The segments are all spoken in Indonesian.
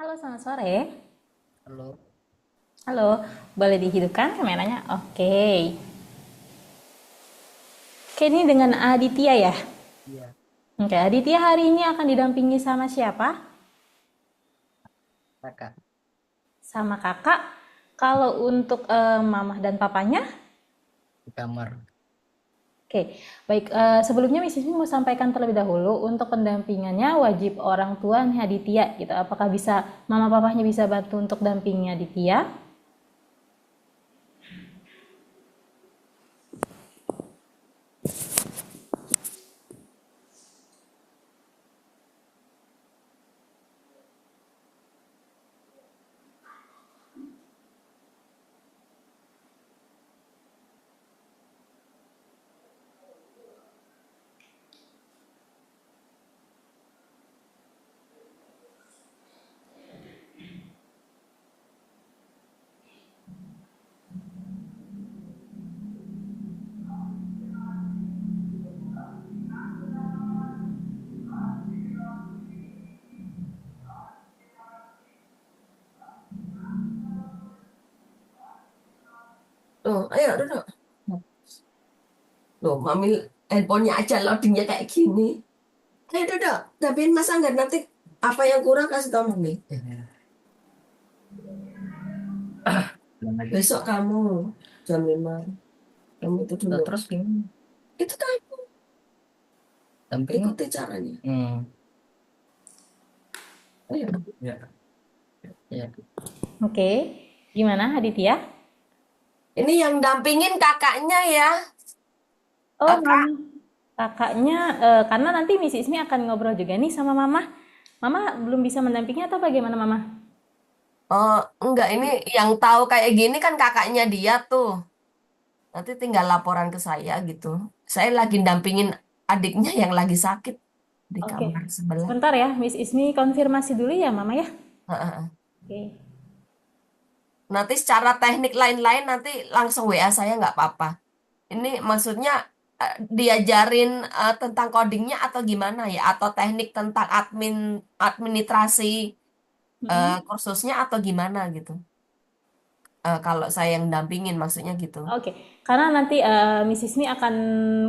Halo, selamat sore. Halo, Halo, boleh dihidupkan kameranya? Oke. Oke, ini dengan Aditya ya? iya, Oke, Aditya hari ini akan didampingi sama siapa? kakak Sama kakak. Kalau untuk mamah dan papanya? di kamar. Oke, baik. Sebelumnya Miss Ismi mau sampaikan terlebih dahulu untuk pendampingannya wajib orang tua nih Aditya gitu. Apakah bisa mama papanya bisa bantu untuk dampingnya Aditya? Loh, ayo duduk. Loh, mami handphonenya aja loadingnya kayak gini. Ayo duduk. Tapi masa nggak nanti apa yang kurang kasih tahu mami. Bilang aja. Besok kamu jam 5. Kamu itu dulu. Lah, terus gimana? Itu kan Dampingnya? ikuti caranya. Hmm, Ayo. ya, ya. Oke, gimana Aditya? Ini yang dampingin kakaknya ya. Oh, Kak, mama. Kakaknya, karena nanti Miss Ismi akan ngobrol juga nih sama mama. Mama belum bisa mendampingi atau bagaimana mama? oh enggak, ini yang tahu kayak gini kan kakaknya dia tuh. Nanti tinggal laporan ke saya gitu. Saya lagi dampingin adiknya yang lagi sakit di Oke, kamar sebelah. sebentar ya Miss Ismi konfirmasi dulu ya mama ya. Oke. Nanti secara teknik lain-lain nanti langsung WA saya nggak apa-apa. Ini maksudnya diajarin tentang codingnya atau gimana ya? Atau teknik tentang administrasi kursusnya atau gimana gitu? Kalau saya yang dampingin maksudnya gitu. Oke, karena nanti Miss Ismi akan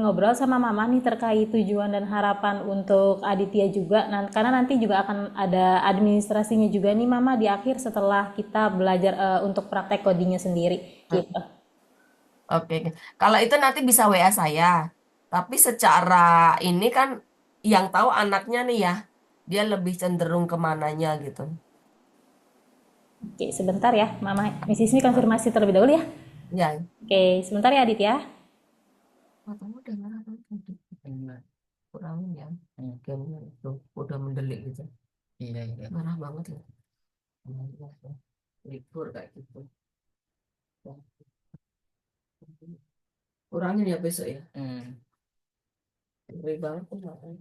ngobrol sama Mama nih terkait tujuan dan harapan untuk Aditya juga. Karena nanti juga akan ada administrasinya juga nih Mama di akhir setelah kita belajar untuk praktek codingnya sendiri Hmm, gitu. Oke, oke. Kalau itu nanti bisa WA saya. Tapi secara ini kan yang tahu anaknya nih ya, dia lebih cenderung kemananya gitu. Oke, sebentar ya Mama. Miss Ismi konfirmasi terlebih dahulu ya. Ya, Oke, sebentar ya Aditya. matamu udah merah kan? Enggak. Kurangin ya. Hmm, Gamenya itu udah mendelik gitu. iya, iya. Merah banget ya. Libur kayak gitu. Kurangin ya besok ya. Hmm. Lebih banget tuh makanya.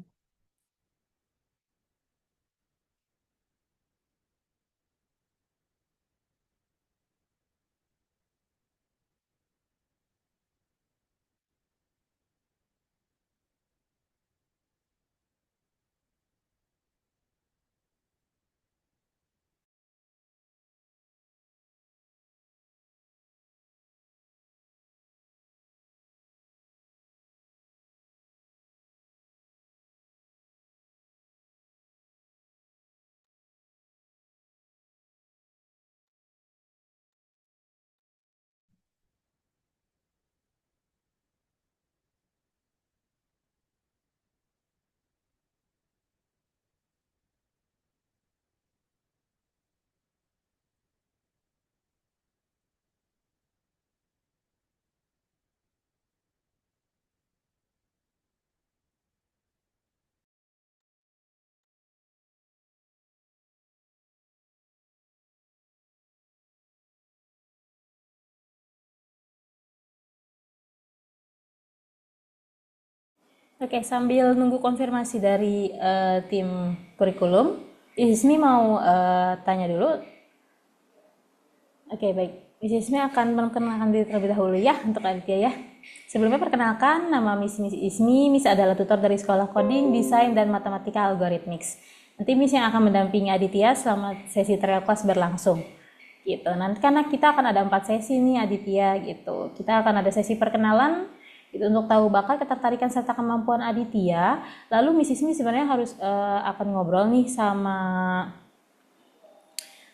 Oke, sambil nunggu konfirmasi dari tim kurikulum, Ismi mau tanya dulu. Oke, baik. Miss Ismi akan memperkenalkan diri terlebih dahulu ya untuk Aditya ya. Sebelumnya perkenalkan, nama Miss Ismi. Miss adalah tutor dari Sekolah Coding, Desain, dan Matematika Algorithmics. Nanti Miss yang akan mendampingi Aditya selama sesi trial class berlangsung. Gitu. Nanti karena kita akan ada 4 sesi nih Aditya gitu. Kita akan ada sesi perkenalan itu untuk tahu bakat, ketertarikan serta kemampuan Aditya. Lalu Miss Ismi sebenarnya harus akan ngobrol nih sama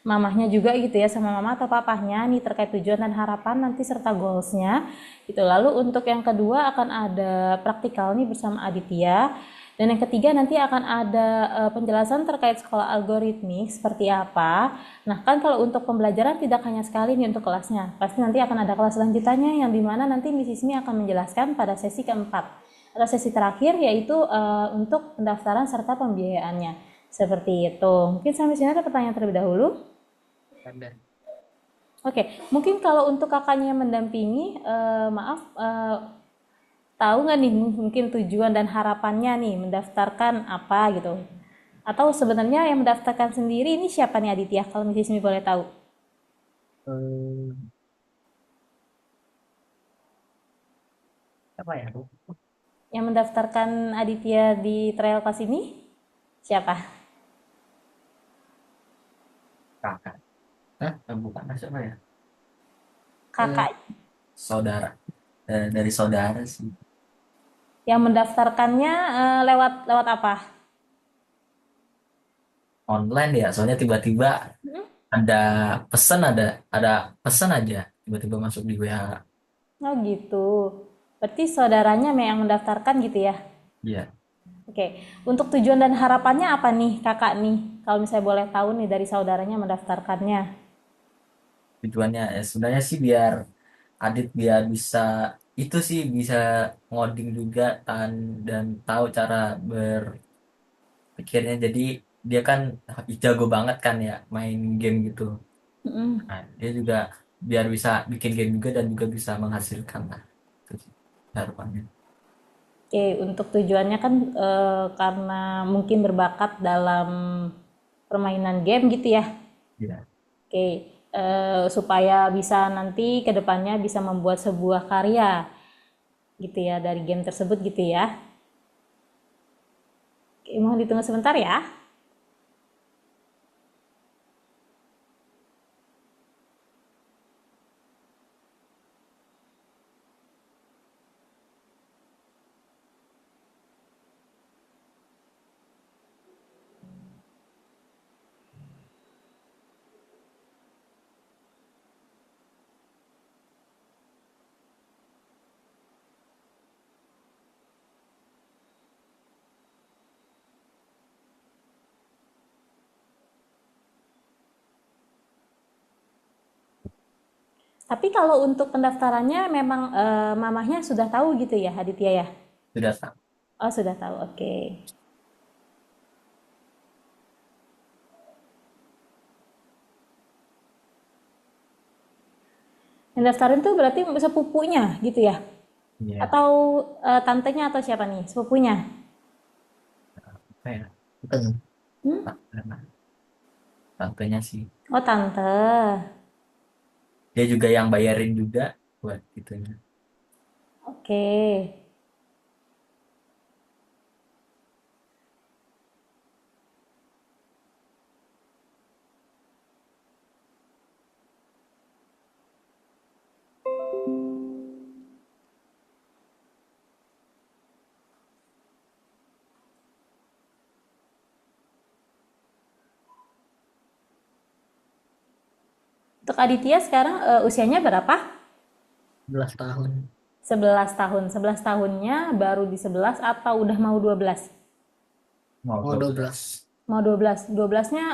mamahnya juga gitu ya, sama mama atau papahnya nih terkait tujuan dan harapan nanti serta goalsnya gitu. Lalu untuk yang kedua akan ada praktikal nih bersama Aditya, dan yang ketiga nanti akan ada penjelasan terkait sekolah algoritmik seperti apa. Nah kan kalau untuk pembelajaran tidak hanya sekali nih untuk kelasnya, pasti nanti akan ada kelas lanjutannya yang dimana nanti Miss Ismi akan menjelaskan pada sesi keempat atau sesi terakhir, yaitu untuk pendaftaran serta pembiayaannya seperti itu. Mungkin sampai sini ada pertanyaan terlebih dahulu. Ada. Oke, mungkin kalau untuk kakaknya yang mendampingi, maaf, tahu nggak nih mungkin tujuan dan harapannya nih mendaftarkan apa gitu? Atau sebenarnya yang mendaftarkan sendiri ini siapa nih Aditya? Kalau Miss Ismi boleh tahu. Eh, apa ya? Yang mendaftarkan Aditya di trial class ini siapa? Kakak. Hah? Bukan siapa ya? Eh, Kakak saudara. Dari saudara sih. yang mendaftarkannya lewat lewat apa? Online ya. Soalnya tiba-tiba ada pesan ada pesan aja tiba-tiba masuk di WA. Oh gitu. Berarti saudaranya yang mendaftarkan gitu ya? Iya. Oke, untuk tujuan dan harapannya apa nih kakak nih? Kalau misalnya boleh tahu nih dari saudaranya mendaftarkannya. Tujuannya ya sebenarnya sih biar Adit biar bisa itu sih bisa ngoding juga dan tahu cara berpikirnya. Jadi dia kan jago banget kan ya main game gitu. Mm-mm. Nah, dia juga biar bisa bikin game juga dan juga bisa menghasilkan lah. Itu sih harapannya. Oke, untuk tujuannya kan karena mungkin berbakat dalam permainan game gitu ya. Iya. Oke, supaya bisa nanti ke depannya bisa membuat sebuah karya gitu ya dari game tersebut gitu ya. Oke, mohon ditunggu sebentar ya. Tapi kalau untuk pendaftarannya memang mamahnya sudah tahu gitu ya, Aditya ya? Sudah sama. Oh, sudah tahu. Oke. Yang daftarin tuh berarti sepupunya gitu ya? Iya. Atau tantenya atau siapa nih? Sepupunya? Apa ya? Bukan. Hmm? Tak, karena tantenya sih. Oh, tante. Dia juga yang bayarin juga buat itunya. Oke. Untuk Aditya sekarang usianya berapa? 11 tahun. 11 tahun. 11 tahunnya baru di 11 atau udah mau 12? Mau Oh, 12 Mau 12. 12-nya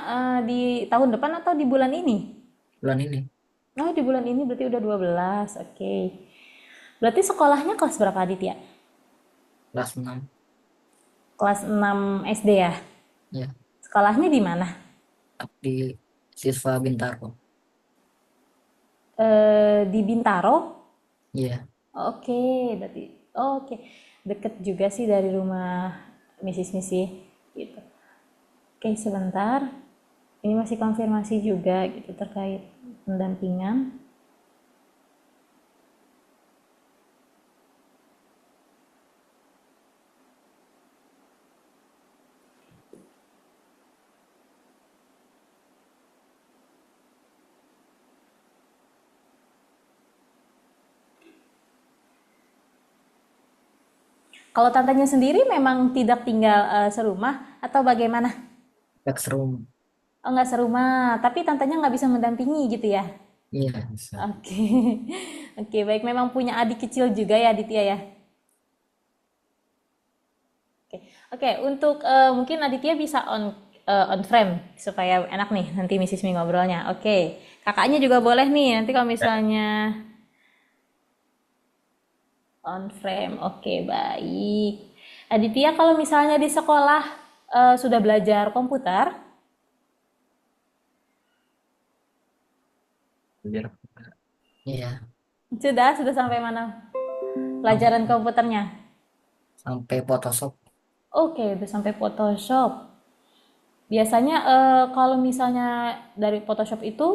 di tahun depan atau di bulan ini? bulan ini. Oh, di bulan ini berarti udah 12. Oke. Berarti sekolahnya kelas berapa Aditya? Kelas 6. Kelas 6 SD ya? Ya, Sekolahnya di mana? di Siswa Bintaro. Di Bintaro? Iya, Oke, berarti oke. Deket juga sih dari rumah Misi gitu. Oke, sebentar. Ini masih konfirmasi juga gitu terkait pendampingan. Kalau tantenya sendiri memang tidak tinggal serumah atau bagaimana? Gak seru. Oh, nggak serumah, tapi tantenya nggak bisa mendampingi gitu ya? Iya. Bisa. Oke, oke, baik. Memang punya adik kecil juga ya, Aditya ya? Oke, oke. Untuk mungkin Aditya bisa on frame supaya enak nih nanti Mrs. Mi ngobrolnya. Oke, kakaknya juga boleh nih nanti kalau misalnya on frame. Oke, baik. Aditya kalau misalnya di sekolah sudah belajar komputer, Biar Iya. sudah sampai mana pelajaran komputernya? Sampai Photoshop. Oke, udah sampai Photoshop. Biasanya kalau misalnya dari Photoshop itu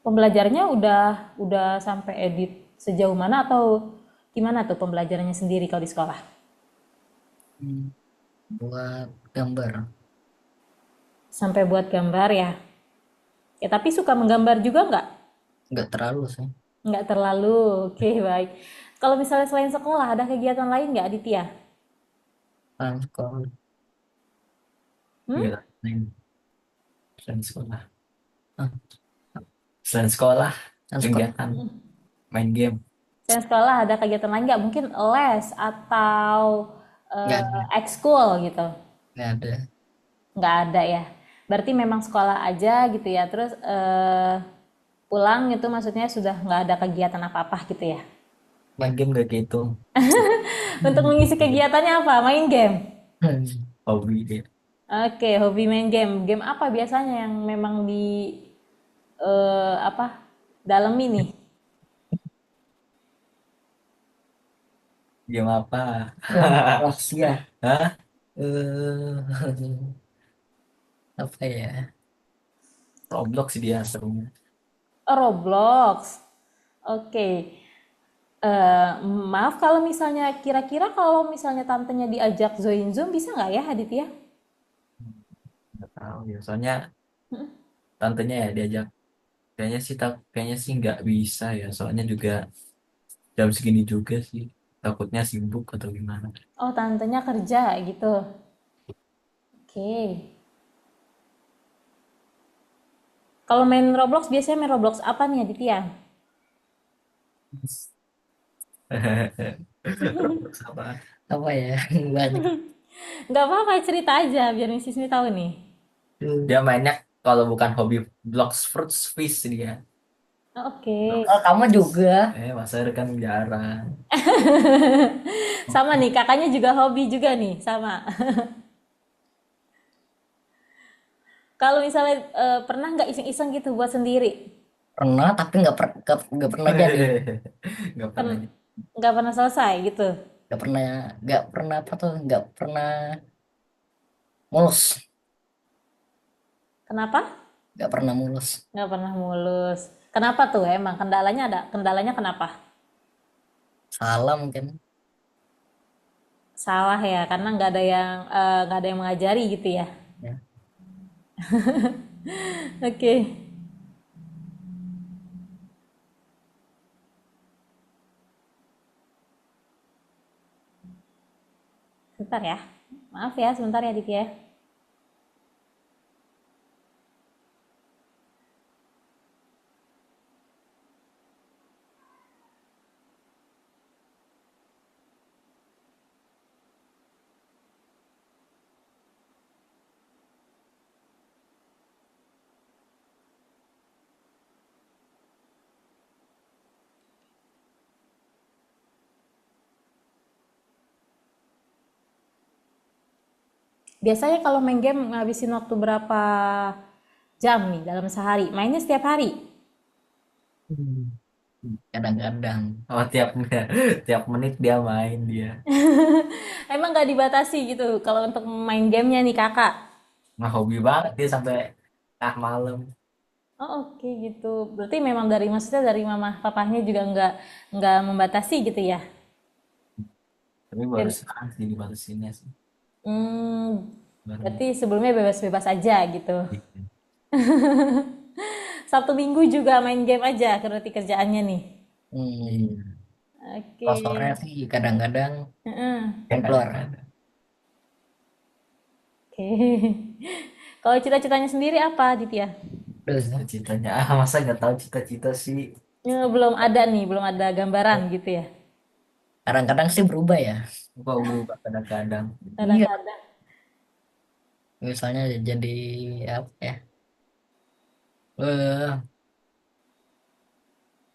pembelajarannya udah sampai edit sejauh mana atau gimana tuh pembelajarannya sendiri kalau di sekolah? Hmm, Buat gambar. Sampai buat gambar ya. Ya tapi suka menggambar juga nggak? Nggak terlalu sih. Nggak terlalu. Oke, baik. Kalau misalnya selain sekolah ada kegiatan lain nggak Aditya? Kan sekolah. Hmm? iya, selain sekolah. Ah, Selain sekolah, kan sekolah. kegiatan main game. Selain sekolah ada kegiatan lain nggak? Mungkin les atau Nggak ada. ekskul gitu? Nggak ada. Nggak ada ya. Berarti memang sekolah aja gitu ya. Terus pulang itu maksudnya sudah nggak ada kegiatan apa-apa gitu ya. Main game gak gitu. Untuk mengisi kegiatannya apa? Main game. Hobi dia. Oke, hobi main game. Game apa biasanya yang memang di apa? Dalam ini? Game apa? Rahasia. Hah? Eh, Apa ya? Roblox sih dia serunya. Oh, Roblox. Oke. Maaf kalau misalnya kira-kira kalau misalnya tantenya diajak join Zoom bisa nggak ya Aditya? Nggak tahu ya. Soalnya tantenya ya diajak. Kayaknya sih nggak bisa ya. Soalnya juga jam segini juga sih. Takutnya sibuk atau gimana. Oh, tantenya kerja gitu. Oke. Kalau main Roblox biasanya main Roblox apa nih Aditya? Roblox apa? Apa ya? Banyak. Nggak apa-apa cerita aja biar Mrs. Mi tahu nih. Dia mainnya kalau bukan hobi blocks fruits fish dia. Oke. Oh, kamu juga. Masa kan jarang. Sama nih, kakaknya juga hobi juga nih, sama. Kalau misalnya pernah nggak iseng-iseng gitu buat sendiri? Pernah, tapi nggak pernah jadi. Nggak pernah. Pen- nggak pernah selesai gitu. Nggak pernah apa tuh? Nggak pernah mulus. Kenapa? Nggak pernah mulus. Nggak pernah mulus. Kenapa tuh emang kendalanya ada? Kendalanya kenapa? Salah mungkin. Salah ya, karena nggak ada yang mengajari gitu ya. Ya. Oke, sebentar ya. Maaf ya, sebentar ya Dik ya. Biasanya kalau main game ngabisin waktu berapa jam nih dalam sehari? Mainnya setiap hari? Hmm. Kadang-kadang. Oh, tiap menit dia main dia. Emang nggak dibatasi gitu kalau untuk main gamenya nih kakak? Nah, hobi banget dia sampai malam. Oh oke gitu. Berarti memang dari maksudnya dari mama papahnya juga nggak membatasi gitu ya? Tapi baru Dan, sekarang sih dibatasinnya sih. Baru. berarti sebelumnya bebas-bebas aja gitu. Sabtu Minggu juga main game aja berarti kerjaannya nih. Hmm. Iya. Oke. Kalau sore sih kadang-kadang Heeh. yang keluar. Oke. Kalau cita-citanya sendiri apa, Ditya? Terus Cita-citanya masa nggak tahu cita-cita sih. Belum ada nih, belum ada gambaran gitu ya. kadang-kadang sih berubah ya. Kok berubah kadang-kadang. Iya, Kadang-kadang. misalnya jadi apa ya? Eh,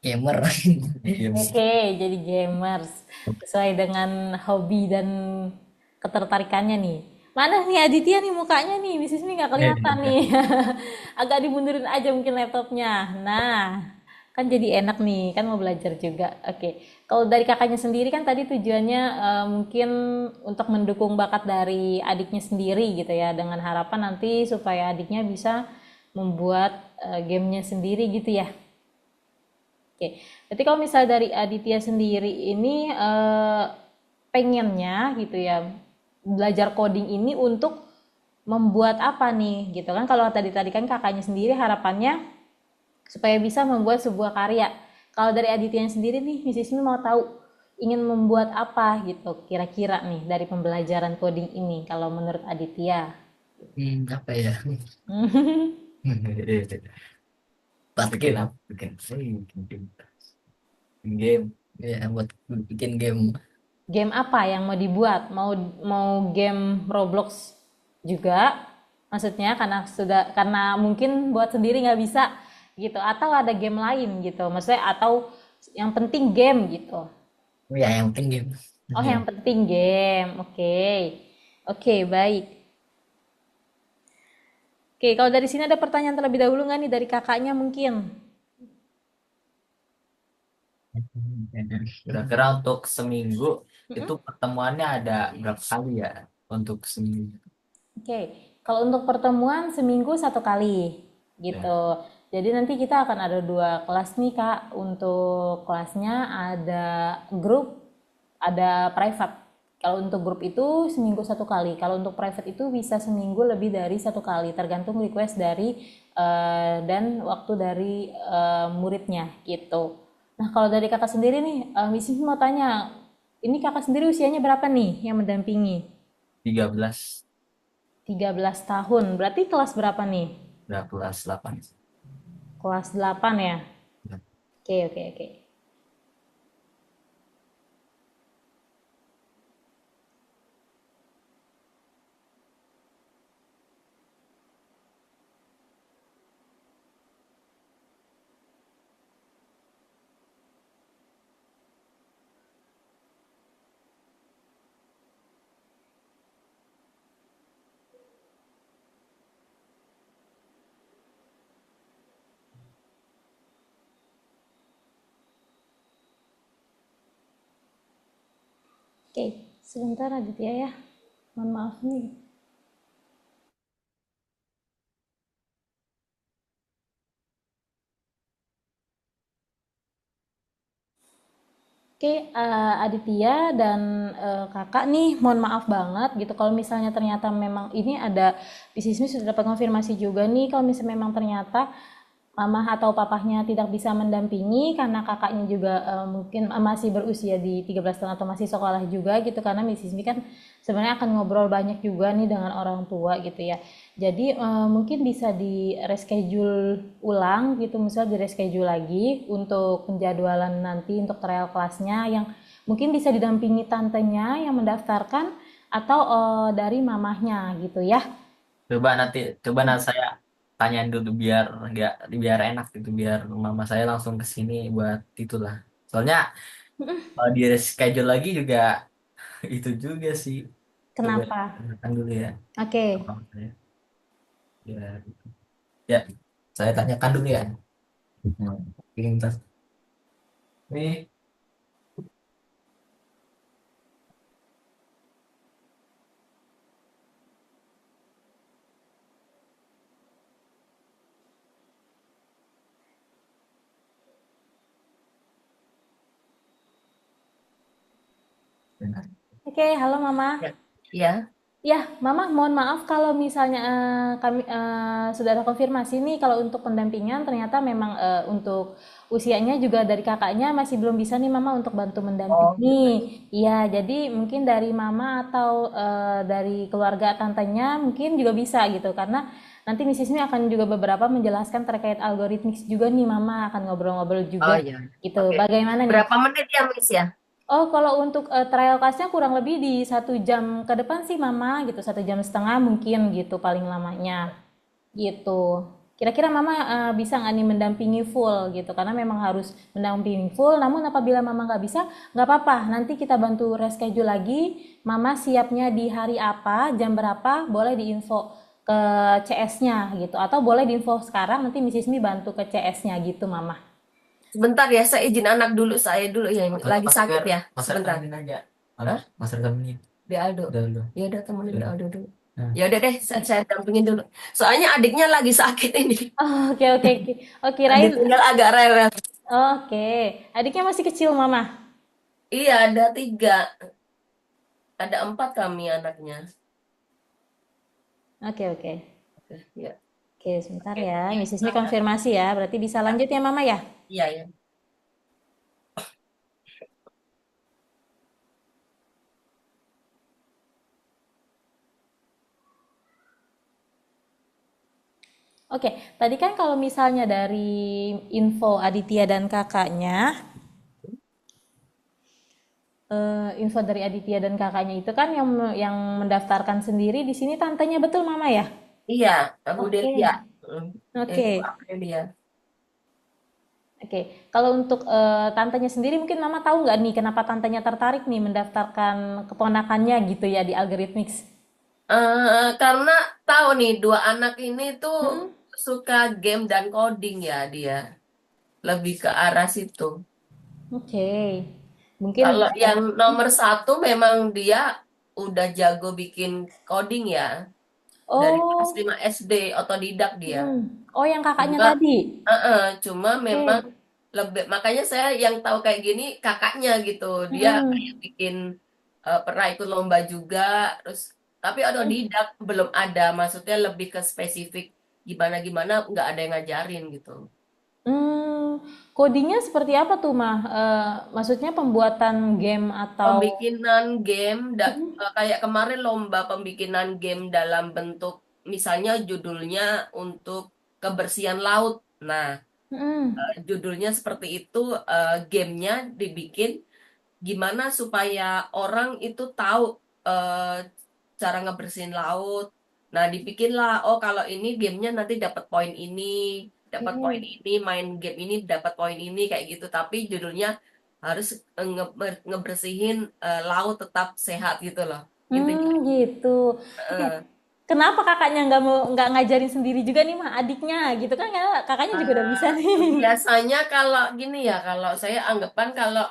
gamer. Games. Oke, jadi gamers. Sesuai dengan hobi dan ketertarikannya nih. Mana nih Aditya nih mukanya nih, Mrs. Mi nggak kelihatan nih. Agak dimundurin aja mungkin laptopnya. Nah, kan jadi enak nih, kan mau belajar juga. Oke, kalau dari kakaknya sendiri kan tadi tujuannya mungkin untuk mendukung bakat dari adiknya sendiri gitu ya, dengan harapan nanti supaya adiknya bisa membuat gamenya sendiri gitu ya. Oke, berarti kalau misalnya dari Aditya sendiri ini pengennya gitu ya belajar coding ini untuk membuat apa nih gitu kan? Kalau tadi kan kakaknya sendiri harapannya supaya bisa membuat sebuah karya. Kalau dari Aditya sendiri nih, Miss Ismi mau tahu ingin membuat apa gitu kira-kira nih dari pembelajaran coding ini kalau menurut Aditya. Apa ya? Buat Bikin game. apa? Bikin game. Ya, buat bikin game. Game apa yang mau dibuat? Mau mau game Roblox juga? Maksudnya karena mungkin buat sendiri nggak bisa gitu atau ada game lain gitu. Maksudnya atau yang penting game gitu. Ya, yang penting game. Oh, yang Game. penting game. Oke. Oke, baik. Oke, kalau dari sini ada pertanyaan terlebih dahulu nggak nih dari kakaknya mungkin? Kira-kira untuk seminggu itu pertemuannya ada berapa kali ya untuk seminggu? Oke, kalau untuk pertemuan seminggu satu kali Ya. gitu. Jadi nanti kita akan ada dua kelas nih Kak. Untuk kelasnya ada grup, ada private. Kalau untuk grup itu seminggu satu kali. Kalau untuk private itu bisa seminggu lebih dari satu kali, tergantung request dari dan waktu dari muridnya gitu. Nah kalau dari kakak sendiri nih, Miss mau tanya, ini kakak sendiri usianya berapa nih yang mendampingi? 13 13 tahun. Berarti kelas berapa nih? udah kelas 8. Kelas 8 ya? Ya. Oke, oke, oke. Oke, sebentar Aditya ya. Mohon maaf nih. Oke, Aditya dan kakak nih, mohon maaf banget gitu kalau misalnya ternyata memang ini ada bisnisnya sudah dapat konfirmasi juga nih kalau misalnya memang ternyata mama atau papahnya tidak bisa mendampingi karena kakaknya juga mungkin masih berusia di 13 tahun atau masih sekolah juga gitu karena bisnis ini kan sebenarnya akan ngobrol banyak juga nih dengan orang tua gitu ya. Jadi mungkin bisa di reschedule ulang gitu, misalnya di reschedule lagi untuk penjadwalan nanti untuk trial kelasnya yang mungkin bisa didampingi tantenya yang mendaftarkan atau dari mamahnya gitu ya. Coba nanti saya tanyain dulu biar enak gitu biar mama saya langsung ke sini buat itulah. Soalnya kalau di reschedule lagi juga itu juga sih. Coba Kenapa? tanyakan dulu ya. Oke. Apa saya? Ya, gitu. Ya, saya tanyakan dulu ya. Pintar. Nih, Oke, halo Mama. Ya. Iya. Ya, Mama, mohon maaf kalau misalnya kami sudah ada konfirmasi nih kalau untuk pendampingan ternyata memang untuk usianya juga dari kakaknya masih belum bisa nih Mama untuk bantu Oh mendampingi. gitu. Iya, jadi mungkin dari Mama atau dari keluarga tantenya mungkin juga bisa gitu karena nanti Miss Ismi akan juga beberapa menjelaskan terkait algoritmik juga nih Mama akan ngobrol-ngobrol Oh juga iya. gitu. Oke. Bagaimana nih? Berapa menit ya, Miss ya? Oh, kalau untuk trial class-nya kurang lebih di 1 jam ke depan sih Mama gitu, 1 jam setengah mungkin gitu paling lamanya gitu. Kira-kira Mama bisa nggak nih mendampingi full gitu, karena memang harus mendampingi full. Namun apabila Mama nggak bisa, nggak apa-apa. Nanti kita bantu reschedule lagi. Mama siapnya di hari apa, jam berapa, boleh diinfo ke CS-nya gitu, atau boleh diinfo sekarang. Nanti Miss Ismi bantu ke CS-nya gitu, Mama. Sebentar ya, saya izin anak dulu, saya dulu ya, Atau lagi sakit Mas ya. Mas Sebentar. rekamin aja. Hah? Mas rekamin Di Aldo. dulu. Ya udah temenin Dulu. Aldo dulu. Nah, Ya udah deh, saya dampingin dulu. Soalnya adiknya lagi sakit ini. Oh, oke oke oke. Oh, kirain. Ditinggal agak rewel. Oke, adiknya masih kecil, Mama. Iya, ada 3. Ada 4 kami anaknya. Oke, oke. Oke, ya. Oke, sebentar Oke, ya. ya. Miss Ismi konfirmasi ya. Berarti bisa lanjut ya, Mama ya? Iya, ya. Oke, tadi kan kalau misalnya dari info Aditya dan kakaknya, info dari Aditya dan kakaknya itu kan yang mendaftarkan sendiri di sini tantenya betul, Mama ya? Iya, Bu Oke, Delia. Hmm. Bu oke. Aprilia. Oke, kalau untuk tantenya sendiri mungkin Mama tahu nggak nih kenapa tantenya tertarik nih mendaftarkan keponakannya gitu ya di Algorithmics? Karena tahu nih 2 anak ini tuh Hmm, suka game dan coding ya dia. Lebih ke arah situ. oke. Mungkin Kalau yang nomor 1 memang dia udah jago bikin coding ya. Dari kelas oh, 5 SD, otodidak dia. oh yang kakaknya Cuma, tadi. cuma memang Oke. lebih, makanya saya yang tahu kayak gini kakaknya gitu. Dia Mm-mm. kayak bikin, pernah ikut lomba juga, terus tapi otodidak belum ada. Maksudnya lebih ke spesifik gimana-gimana nggak ada yang ngajarin gitu. Codingnya seperti apa tuh, Mah? Maksudnya pembuatan game atau? Pembikinan game, kayak kemarin lomba pembikinan game dalam bentuk misalnya judulnya untuk kebersihan laut. Nah, Mm-mm. judulnya seperti itu, gamenya dibikin gimana supaya orang itu tahu eh, cara ngebersihin laut. Nah, dibikinlah, oh kalau ini gamenya nanti dapat poin Oke. ini, main game ini dapat poin ini kayak gitu. Tapi judulnya harus ngebersihin laut tetap sehat gitu loh. Intinya. Gitu. Oke. eh, Kenapa kakaknya nggak ngajarin sendiri juga nih, Mah, adiknya gitu kan? Karena kakaknya juga udah bisa nih. Biasanya kalau gini ya, kalau saya anggapan kalau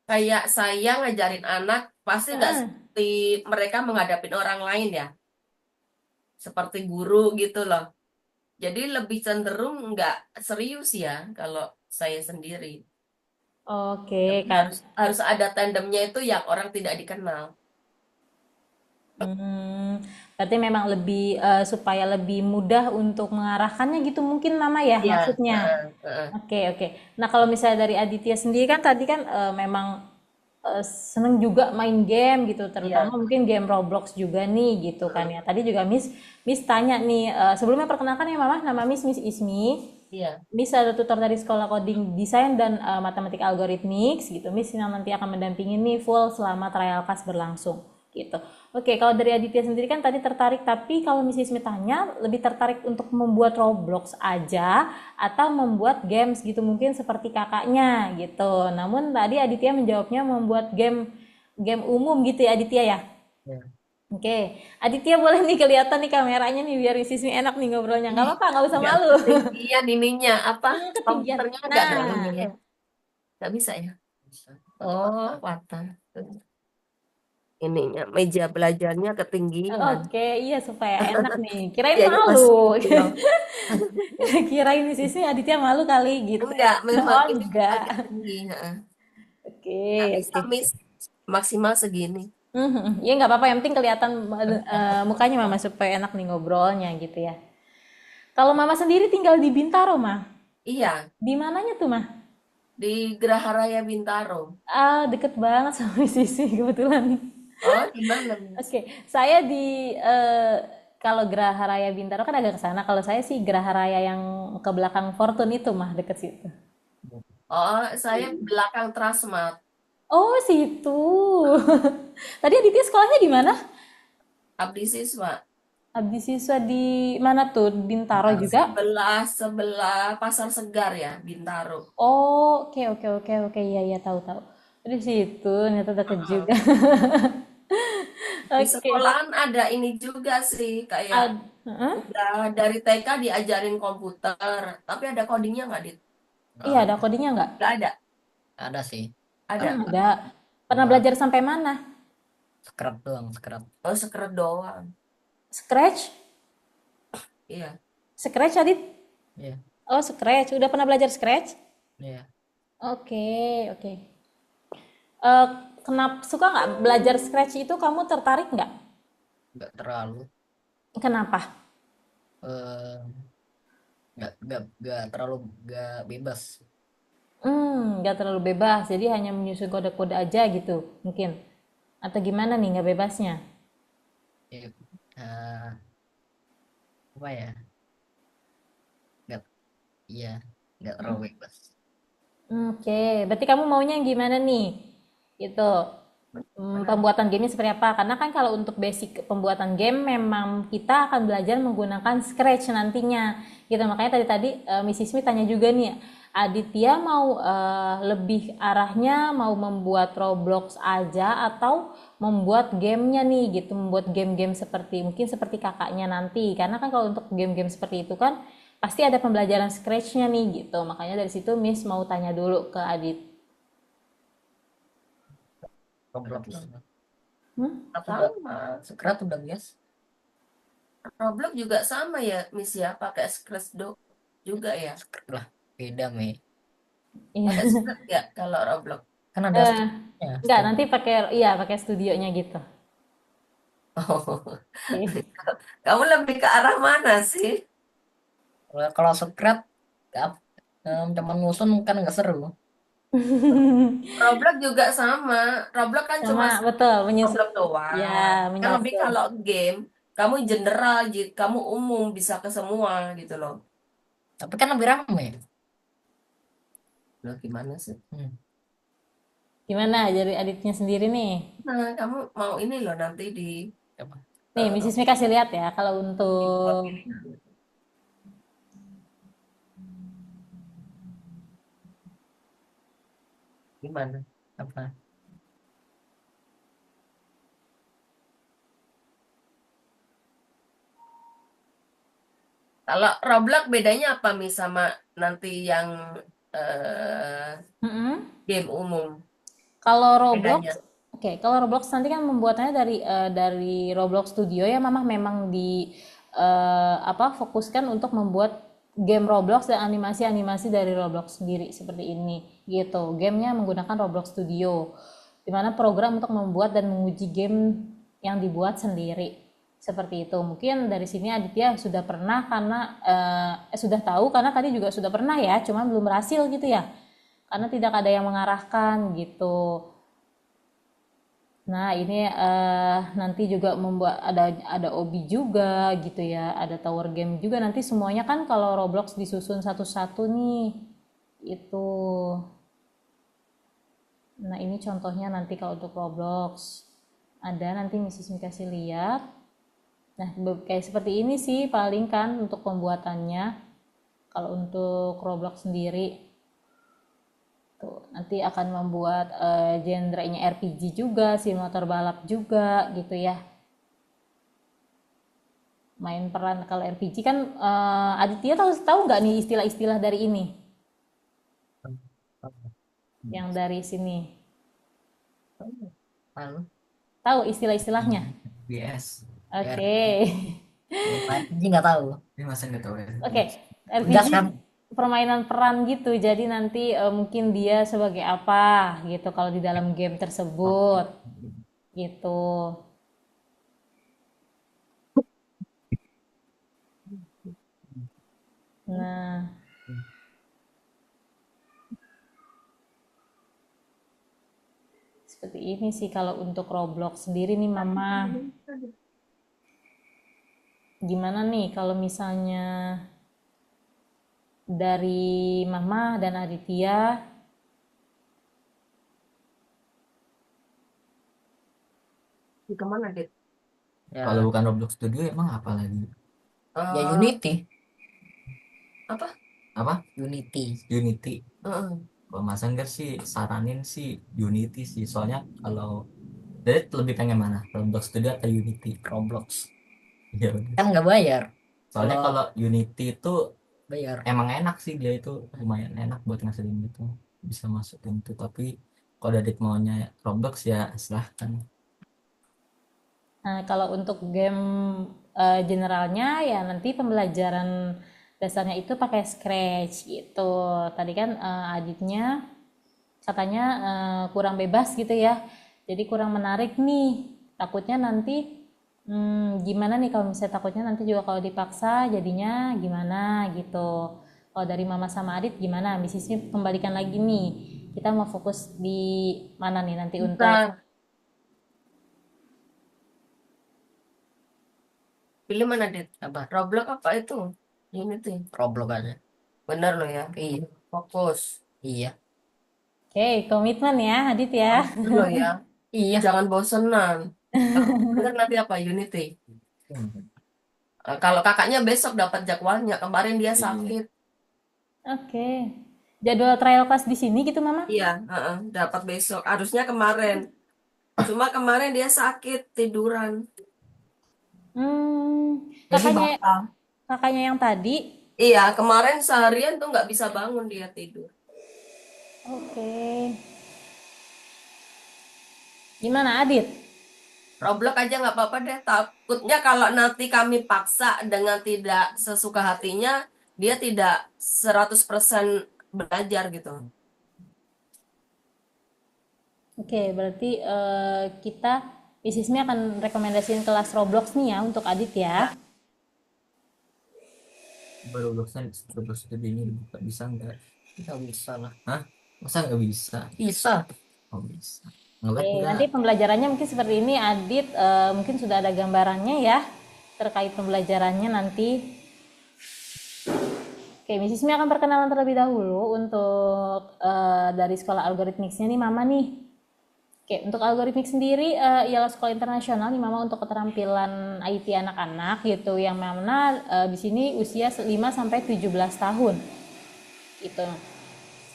kayak saya ngajarin anak pasti nggak Heeh. seperti mereka menghadapi orang lain ya, seperti guru gitu loh. Jadi lebih cenderung nggak serius ya kalau saya sendiri. Tapi Oke, Kak. harus ada tandemnya itu yang orang tidak dikenal. Hmm, berarti memang lebih supaya lebih mudah untuk mengarahkannya gitu mungkin Mama ya Iya, maksudnya. heeh, heeh. Oke, oke. Nah, kalau misalnya dari Aditya sendiri kan tadi kan memang seneng juga main game gitu, terutama Iya, mungkin game Roblox juga nih gitu kan heeh, ya. Tadi juga Miss Miss tanya nih sebelumnya perkenalkan ya Mama, nama Miss Ismi. iya. Miss ada tutor dari Sekolah Coding Desain dan Matematik Algorithmics gitu. Miss yang nanti akan mendampingi nih full selama trial class berlangsung gitu. Oke, kalau dari Aditya sendiri kan tadi tertarik, tapi kalau Miss Ismi tanya lebih tertarik untuk membuat Roblox aja atau membuat games gitu mungkin seperti kakaknya gitu. Namun tadi Aditya menjawabnya membuat game game umum gitu ya Aditya ya. Ya. Oke, Aditya boleh nih kelihatan nih kameranya nih biar Miss Ismi enak nih ngobrolnya. Nggak Ih, apa-apa, nggak usah nggak malu. ketinggian ininya apa? Ketinggian. Komputernya nggak ada ini Nah, ya. Nggak bisa ya. Bisa. Oh, patah. Ininya meja belajarnya ketinggian. oke, iya supaya enak nih. Kirain Dianya malu. masih kecil. Kirain Miss Ismi Aditya malu kali gitu ya. Enggak, memang Oh, ini enggak. agak tinggi. Heeh. Oke, Nggak bisa, oke. Miss. Maksimal segini. Ya nggak apa-apa, yang penting kelihatan mukanya mama supaya enak nih ngobrolnya gitu ya. Kalau mama sendiri tinggal di Bintaro, mah? Iya, Di mananya tuh, mah? di Geraha Raya Bintaro. Ah, deket banget sama Sisi kebetulan. Oh, di mana, Miss? Oke, saya di kalau Geraha Raya Bintaro kan agak ke sana. Kalau saya sih Geraha Raya yang ke belakang Fortune itu mah deket situ. Oh, saya belakang Transmart. Oh, situ. Tadi Aditya sekolahnya di mana? Abdi siswa. Abdi siswa di mana tuh? Bintaro Bintaro. juga? Sebelah sebelah Pasar Segar ya, Bintaro. Oh, oke oke oke oke, iya iya tahu tahu. Di situ ternyata deket juga. Heeh. Di Oke. sekolahan ada ini juga sih, kayak Heeh. udah dari TK diajarin komputer, tapi ada codingnya nggak, Dit? Iya, Oh, ada codingnya nggak? Nggak ada. ada sih. Ada. Ada. Pernah Cuma belajar sampai mana? scrap doang, scrap. Oh, sekret doang. Scratch? Iya. Scratch, Adit? Iya, Oh, Scratch. Udah pernah belajar Scratch? iya. Oke, oke. Eh, kenapa suka nggak belajar Scratch itu? Kamu tertarik nggak? Nggak terlalu. Kenapa? eh nggak terlalu nggak bebas. Nggak terlalu bebas. Jadi hanya menyusun kode-kode aja gitu, mungkin. Atau gimana nih nggak bebasnya? Ya, apa ya? Nggak, iya, nggak terlalu bebas. Oke, berarti kamu maunya yang gimana nih? Itu Mana? pembuatan gamenya seperti apa? Karena kan kalau untuk basic pembuatan game memang kita akan belajar menggunakan Scratch nantinya. Gitu makanya tadi Mrs. Smith tanya juga nih, Aditya mau lebih arahnya mau membuat Roblox aja atau membuat gamenya nih gitu, membuat game-game seperti mungkin seperti kakaknya nanti. Karena kan kalau untuk game-game seperti itu kan pasti ada pembelajaran Scratch-nya nih gitu. Makanya dari situ Miss mau tanya dulu ke Adit. Roblox. Hmm? Udah, Sama. scrap udah bias. Roblox juga sama ya, Miss ya, pakai Scratch juga ya. Scrap lah, beda Mei. Pakai Iya. Scratch ya kalau Roblox. Kan ada Eh, studionya, enggak, nanti pakai iya pakai studionya gitu. Oh, Oke. kamu lebih ke arah mana sih? Kalau scrap, cuman ngusun kan nggak seru. Roblox juga sama. Roblox kan cuma Sama betul menyusun Roblox ya doang. Kan lebih menyusun. kalau game, kamu general, kamu umum bisa ke semua gitu loh. Tapi kan lebih ramai. Loh, gimana sih? Hmm. Gimana jadi adiknya sendiri nih? Nah, kamu mau ini loh nanti di Apa? Nih, eh, Mrs. Mi kasih lihat ya kalau di untuk gimana? Apa? Kalau Roblox bedanya apa Mi sama nanti yang Mm-mm. game umum? Kalau Roblox, Bedanya. oke, kalau Roblox nanti kan pembuatannya dari Roblox Studio ya, Mama memang apa fokuskan untuk membuat game Roblox dan animasi-animasi dari Roblox sendiri seperti ini, gitu. Gamenya menggunakan Roblox Studio, di mana program untuk membuat dan menguji game yang dibuat sendiri. Seperti itu. Mungkin dari sini Aditya sudah pernah karena sudah tahu karena tadi juga sudah pernah ya, cuman belum berhasil gitu ya. Karena tidak ada yang mengarahkan gitu. Nah, ini nanti juga membuat ada obi juga gitu ya, ada tower game juga nanti semuanya kan kalau Roblox disusun satu-satu nih. Itu. Nah, ini contohnya nanti kalau untuk Roblox. Ada nanti Mrs. Mi kasih lihat. Nah, kayak seperti ini sih paling kan untuk pembuatannya. Kalau untuk Roblox sendiri tuh nanti akan membuat genre-nya RPG juga, simulator balap juga gitu ya. Main peran kalau RPG kan Aditya tahu tahu nggak nih istilah-istilah dari ini yang dari sini? Lalu, Tahu istilah-istilahnya? Yes. Oke. biar jadi nggak tahu. Ini masa nggak tahu ya. Oke, Gas RPG kan? permainan peran gitu. Jadi nanti mungkin dia sebagai apa gitu kalau di dalam game tersebut. gitu. Nah, seperti ini sih kalau untuk Roblox sendiri nih Mama. Gimana nih kalau misalnya dari Mama dan Aditya? Di kemana, Dit? Kalau Ya, bukan Roblox Studio emang apa lagi? ya Eh, Unity. apa? Apa? Unity. Unity. Heeh. Kalau Mas Angger sih saranin sih Unity sih. Soalnya kalau jadi lebih pengen mana? Roblox Studio atau Unity? Roblox. Iya bener. Kan nggak bayar. Soalnya Kalau kalau Unity itu bayar. emang enak sih, dia itu lumayan enak buat ngasilin gitu. Bisa masukin itu. Tapi kalau Dadit maunya Roblox ya silahkan. Nah, kalau untuk game generalnya ya nanti pembelajaran dasarnya itu pakai Scratch gitu. Tadi kan Aditnya katanya kurang bebas gitu ya. Jadi kurang menarik nih. Takutnya nanti gimana nih kalau misalnya takutnya nanti juga kalau dipaksa jadinya gimana gitu. Kalau dari Mama sama Adit gimana? Bisnisnya kembalikan lagi nih. Kita mau fokus di mana nih nanti untuk Bentar. Pilih mana, Dit? Apa? Roblox apa itu? Unity. Roblox aja. Bener loh ya. Iya. Fokus. Iya. Oke, komitmen ya Adit ya. Bener loh ya. Iya. Jangan bosenan. Bener nanti apa? Unity. Kalau kakaknya besok dapat jadwalnya. Kemarin dia Iya. sakit. Oke. Jadwal trial class di sini gitu Mama? Iya, dapat besok. Harusnya kemarin. Cuma kemarin dia sakit tiduran. Jadi Kakaknya batal. kakaknya yang tadi. Iya, kemarin seharian tuh nggak bisa bangun dia tidur. Oke. Gimana Adit? Roblox aja nggak apa-apa deh. Takutnya kalau nanti kami paksa dengan tidak sesuka hatinya, dia tidak 100% belajar gitu. Oke, berarti kita bisnisnya akan rekomendasiin kelas Roblox nih ya untuk Adit ya. Ya, Baru Roblox Studio ini dibuka bisa nggak? Nggak bisa lah. Hah? Masa nggak bisa? Bisa. Oh bisa. Oke, Ngelag nggak? nanti pembelajarannya mungkin seperti ini Adit mungkin sudah ada gambarannya ya terkait pembelajarannya nanti. Oke, Miss Ismi akan perkenalan terlebih dahulu untuk dari sekolah algoritmiknya nih Mama nih. Oke, untuk algoritmik sendiri ialah sekolah internasional nih Mama untuk keterampilan IT anak-anak gitu yang mana di sini usia 5 sampai 17 tahun. Gitu.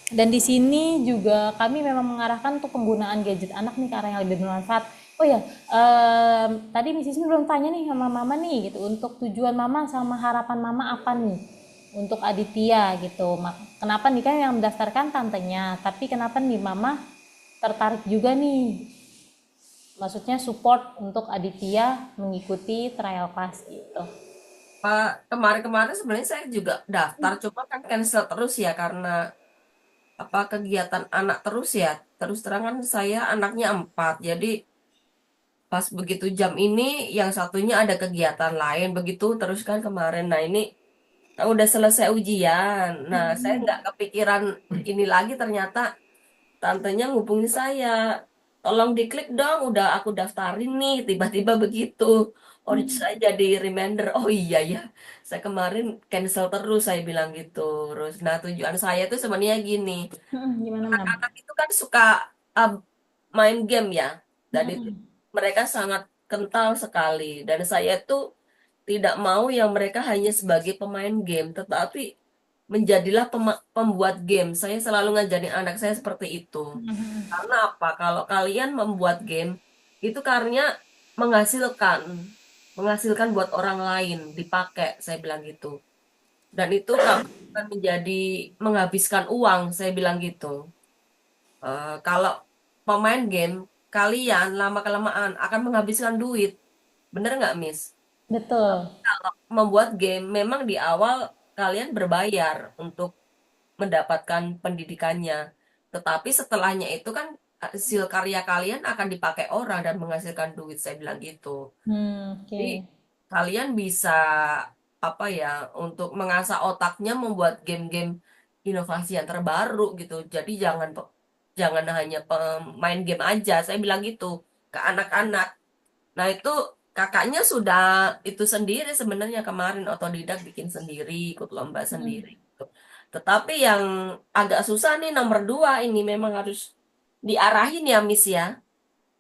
Dan di sini juga kami memang mengarahkan untuk penggunaan gadget anak nih ke arah yang lebih bermanfaat. Oh ya, tadi Miss Ismi belum tanya nih sama Mama nih gitu. Untuk tujuan Mama sama harapan Mama apa nih untuk Aditya gitu. Kenapa nih kan yang mendaftarkan tantenya, tapi kenapa nih Mama tertarik juga nih? Maksudnya support untuk Aditya mengikuti trial class gitu. Pak, kemarin-kemarin sebenarnya saya juga daftar, cuma kan cancel terus ya karena apa kegiatan anak terus ya. Terus terang kan saya anaknya 4, jadi pas begitu jam ini yang satunya ada kegiatan lain begitu terus kan kemarin. Nah ini udah selesai ujian. Nah saya nggak kepikiran ini lagi ternyata tantenya ngubungin saya. Tolong diklik dong, udah aku daftarin nih. Tiba-tiba begitu. Oh, saya jadi reminder. Oh iya ya, saya kemarin cancel terus saya bilang gitu. Terus, nah tujuan saya tuh sebenarnya gini. Gimana Mam? Anak-anak itu kan suka uh, main game ya. Dan itu mereka sangat kental sekali. Dan saya tuh tidak mau yang mereka hanya sebagai pemain game, tetapi menjadilah pembuat game. Saya selalu ngajarin anak saya seperti itu. Karena apa? Kalau kalian membuat game, itu karena menghasilkan, menghasilkan buat orang lain, dipakai, saya bilang gitu. Dan itu akan menjadi menghabiskan uang, saya bilang gitu. Kalau pemain game, kalian lama-kelamaan akan menghabiskan duit. Bener nggak, Miss? Betul. Kalau membuat game, memang di awal kalian berbayar untuk mendapatkan pendidikannya. Tetapi setelahnya itu kan hasil karya kalian akan dipakai orang dan menghasilkan duit, saya bilang gitu. Oke. Jadi kalian bisa apa ya untuk mengasah otaknya membuat game-game inovasi yang terbaru gitu. Jadi jangan hanya pemain game aja. Saya bilang gitu ke anak-anak. Nah, itu kakaknya sudah itu sendiri sebenarnya kemarin otodidak bikin sendiri, ikut lomba Mm. sendiri gitu. Tetapi yang agak susah nih nomor 2 ini memang harus diarahin ya, Miss ya.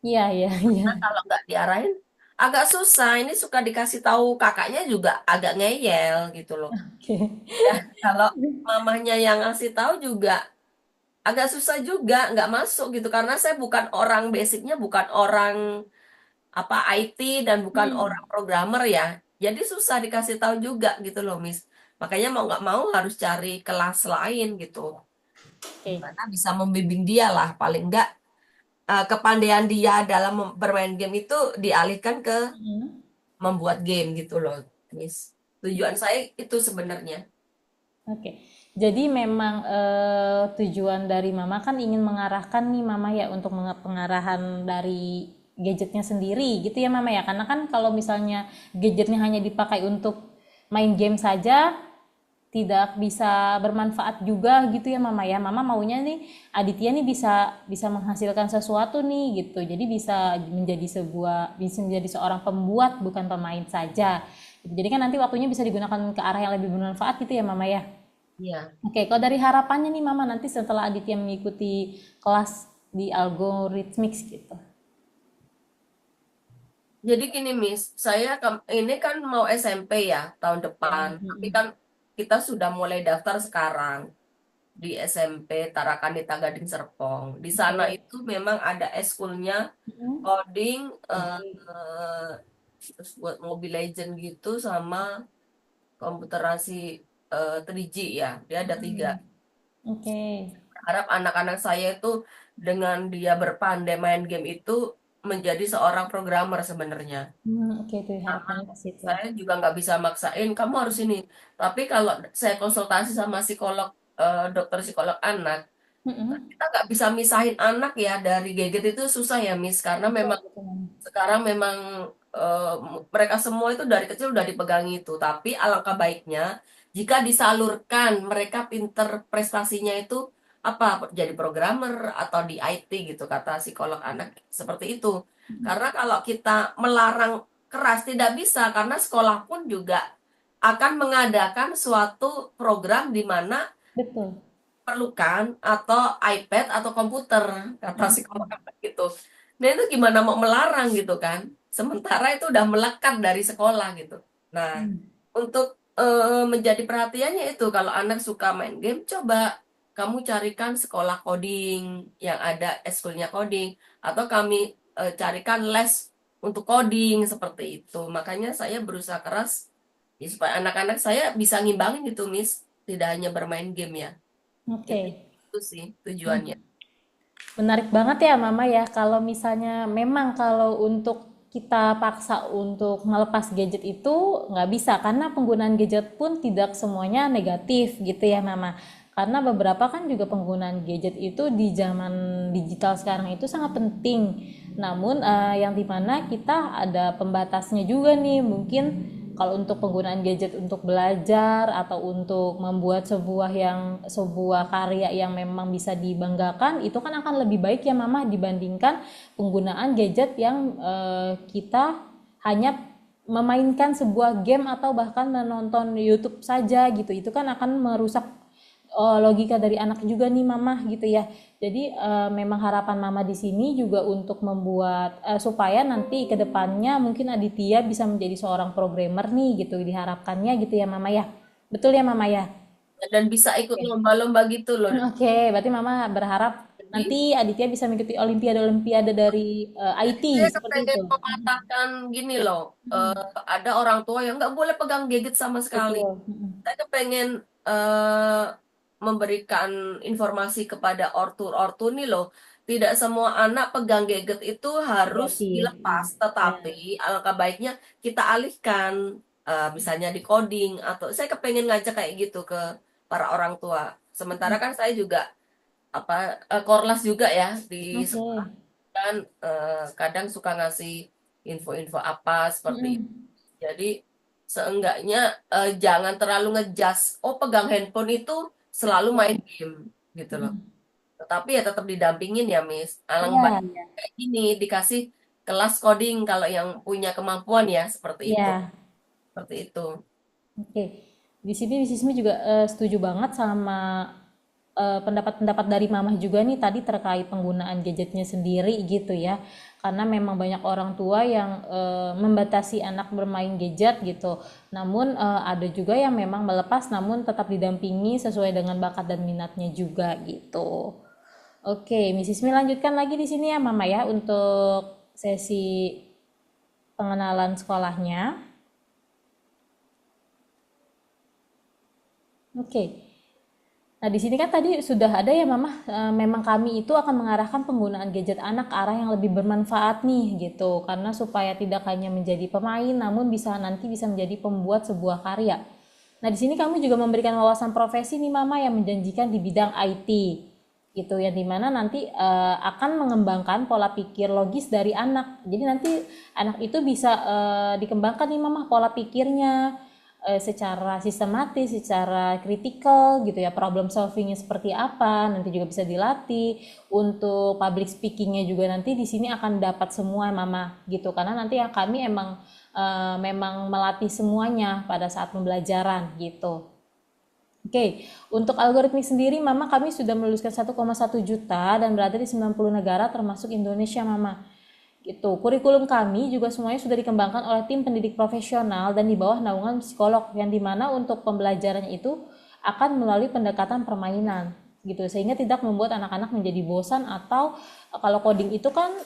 Iya, iya, iya. Nah, kalau nggak diarahin agak susah. Ini suka dikasih tahu kakaknya juga agak ngeyel gitu loh. Oke. Ya, kalau mamahnya yang ngasih tahu juga agak susah juga, nggak masuk gitu. Karena saya bukan orang basicnya, bukan orang apa IT dan bukan Hmm. orang programmer ya. Jadi susah dikasih tahu juga gitu loh, Miss. Makanya mau nggak mau harus cari kelas lain gitu. Oke. Karena bisa membimbing dia lah, paling nggak kepandaian dia dalam bermain game itu dialihkan ke Mm. membuat game gitu loh, Miss. Tujuan saya itu sebenarnya. Oke. Jadi memang tujuan dari Mama kan ingin mengarahkan nih Mama ya untuk pengarahan dari gadgetnya sendiri gitu ya Mama ya. Karena kan kalau misalnya gadgetnya hanya dipakai untuk main game saja tidak bisa bermanfaat juga gitu ya Mama ya. Mama maunya nih Aditya nih bisa bisa menghasilkan sesuatu nih gitu. Jadi bisa menjadi seorang pembuat bukan pemain saja. Jadi kan nanti waktunya bisa digunakan ke arah yang lebih bermanfaat gitu ya Mama ya. Iya. Oke, kalau dari harapannya nih Mama nanti setelah Aditya mengikuti kelas di algoritmix gitu. Jadi gini, Miss, saya ini kan mau SMP ya tahun Ya. depan, tapi kan kita sudah mulai daftar sekarang di SMP Tarakanita Gading Serpong. Di sana Oke. itu memang ada eskulnya Mm. coding, Oke. terus buat Mobile Legend gitu sama komputerasi 3G ya. Dia ada 3. Mm. Oke. Harap anak-anak saya itu dengan dia berpandai main game itu menjadi seorang programmer sebenarnya. Oke tuh harapannya ke situ. Saya juga nggak bisa maksain kamu harus ini. Tapi kalau saya konsultasi sama psikolog, dokter psikolog anak, Mm-mm. kita nggak bisa misahin anak ya dari gadget itu susah ya, Miss. Karena Betul, memang betul, Mama. sekarang memang eh, mereka semua itu dari kecil udah dipegangi itu. Tapi alangkah baiknya jika disalurkan mereka pinter prestasinya itu apa jadi programmer atau di IT gitu kata psikolog anak seperti itu. Karena kalau kita melarang keras tidak bisa karena sekolah pun juga akan mengadakan suatu program di mana Betul. perlukan atau iPad atau komputer kata psikolog Mm. anak gitu. Nah itu gimana mau melarang gitu kan? Sementara itu udah melekat dari sekolah gitu. Nah Mm. untuk menjadi perhatiannya itu kalau anak suka main game, coba kamu carikan sekolah coding yang ada eskulnya coding atau kami carikan les untuk coding seperti itu. Makanya saya berusaha keras ya, supaya anak-anak saya bisa ngimbangin itu, Miss. Tidak hanya bermain game ya. Oke. Itu sih Mm. tujuannya. Menarik banget ya Mama ya kalau misalnya memang kalau untuk kita paksa untuk melepas gadget itu nggak bisa karena penggunaan gadget pun tidak semuanya negatif gitu ya Mama. Karena beberapa kan juga penggunaan gadget itu di zaman digital sekarang itu sangat penting. Namun yang dimana kita ada pembatasnya juga nih mungkin kalau untuk penggunaan gadget untuk belajar atau untuk membuat sebuah karya yang memang bisa dibanggakan itu kan akan lebih baik ya Mama dibandingkan penggunaan gadget yang kita hanya memainkan sebuah game atau bahkan menonton YouTube saja gitu. Itu kan akan merusak logika dari anak juga nih Mama gitu ya. Jadi memang harapan Mama di sini juga untuk membuat supaya nanti ke depannya mungkin Aditya bisa menjadi seorang programmer nih gitu diharapkannya gitu ya Mama ya. Betul ya Mama ya? Dan bisa ikut lomba-lomba gitu loh. Oke, berarti Mama berharap Jadi nanti Aditya bisa mengikuti olimpiade-olimpiade dari IT saya seperti kepengen itu. mematahkan gini loh. Ada orang tua yang nggak boleh pegang gadget sama sekali. Betul. Saya kepengen eh, memberikan informasi kepada ortu-ortu nih loh. Tidak semua anak pegang gadget itu harus Negatif. dilepas, Ya. tetapi alangkah baiknya kita alihkan, misalnya di coding atau saya kepengen ngajak kayak gitu ke para orang tua. Sementara kan saya juga Korlas juga ya di Oke. sekolah kan, kadang suka ngasih info-info apa seperti itu. Mm-mm. Jadi seenggaknya jangan terlalu ngejudge, oh pegang handphone itu selalu Oke. main game gitu loh. Mm-mm. Tetapi ya tetap didampingin ya Miss. Alang baik Iya, kayak gini dikasih kelas coding kalau yang punya kemampuan ya seperti itu. iya. Seperti itu. Oke, di sini Sismi juga setuju banget sama pendapat-pendapat dari Mamah juga nih tadi terkait penggunaan gadgetnya sendiri gitu ya. Karena memang banyak orang tua yang membatasi anak bermain gadget gitu. Namun ada juga yang memang melepas namun tetap didampingi sesuai dengan bakat dan minatnya juga gitu. Oke, Mrs. Mi lanjutkan lagi di sini ya Mama ya untuk sesi pengenalan sekolahnya. Oke. Nah, di sini kan tadi sudah ada ya Mama, memang kami itu akan mengarahkan penggunaan gadget anak ke arah yang lebih bermanfaat nih gitu. Karena supaya tidak hanya menjadi pemain namun nanti bisa menjadi pembuat sebuah karya. Nah, di sini kami juga memberikan wawasan profesi nih Mama yang menjanjikan di bidang IT gitu yang dimana nanti akan mengembangkan pola pikir logis dari anak. Jadi nanti anak itu bisa dikembangkan nih Mama pola pikirnya secara sistematis, secara kritikal gitu ya, problem solvingnya seperti apa, nanti juga bisa dilatih. Untuk public speakingnya juga nanti di sini akan dapat semua Mama gitu, karena nanti yang kami memang melatih semuanya pada saat pembelajaran gitu. Oke, untuk algoritmik sendiri Mama kami sudah meluluskan 1,1 juta dan berada di 90 negara termasuk Indonesia Mama. Gitu. Kurikulum kami juga semuanya sudah dikembangkan oleh tim pendidik profesional dan di bawah naungan psikolog yang dimana untuk pembelajarannya itu akan melalui pendekatan permainan gitu sehingga tidak membuat anak-anak menjadi bosan atau kalau coding itu kan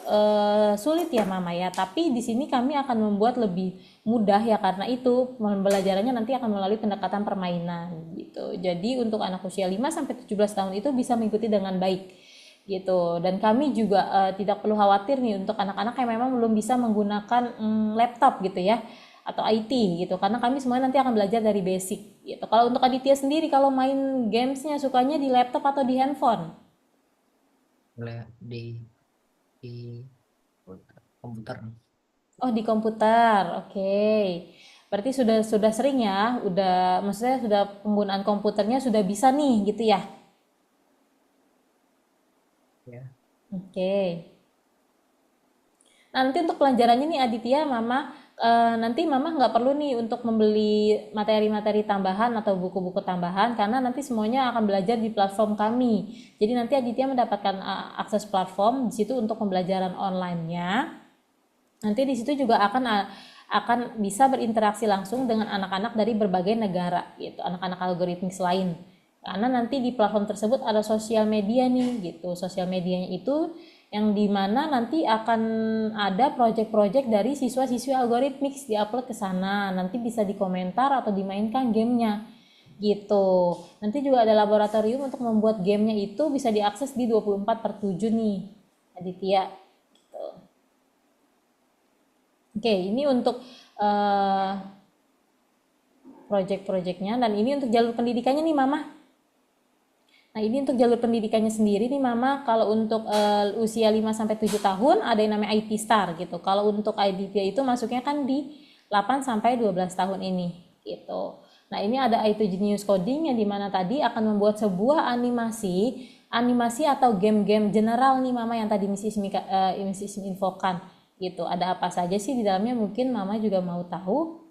sulit ya Mama ya, tapi di sini kami akan membuat lebih mudah ya karena itu pembelajarannya nanti akan melalui pendekatan permainan gitu. Jadi untuk anak usia 5 sampai 17 tahun itu bisa mengikuti dengan baik gitu. Dan kami juga tidak perlu khawatir nih untuk anak-anak yang memang belum bisa menggunakan laptop gitu ya atau IT gitu karena kami semuanya nanti akan belajar dari basic gitu. Kalau untuk Aditya sendiri kalau main gamesnya sukanya di laptop atau di handphone? Oleh di komputer. Oh di komputer, oke. Berarti sudah sering ya, udah maksudnya sudah penggunaan komputernya sudah bisa nih gitu ya? Ya. Oke. Nah, nanti untuk pelajarannya nih Aditya, nanti Mama nggak perlu nih untuk membeli materi-materi tambahan atau buku-buku tambahan karena nanti semuanya akan belajar di platform kami. Jadi nanti Aditya mendapatkan akses platform di situ untuk pembelajaran online-nya. Nanti di situ juga akan bisa berinteraksi langsung dengan anak-anak dari berbagai negara gitu, anak-anak algoritmik lain. Karena nanti di platform tersebut ada sosial media nih gitu. Sosial medianya itu yang dimana nanti akan ada project-project dari siswa-siswi algoritmik diupload ke sana. Nanti bisa dikomentar atau dimainkan gamenya gitu. Nanti juga ada laboratorium untuk membuat gamenya itu bisa diakses di 24/7 nih Aditya. Oke, ini untuk uh, project-projectnya dan ini untuk jalur pendidikannya nih Mama. Nah, ini untuk jalur pendidikannya sendiri nih Mama, kalau untuk usia 5 sampai 7 tahun ada yang namanya IT Star gitu. Kalau untuk IDP itu masuknya kan di 8 sampai 12 tahun ini gitu. Nah, ini ada IT Genius Coding yang dimana tadi akan membuat sebuah animasi atau game-game general nih Mama yang tadi Mrs. infokan gitu. Ada apa saja sih di dalamnya mungkin Mama juga mau tahu.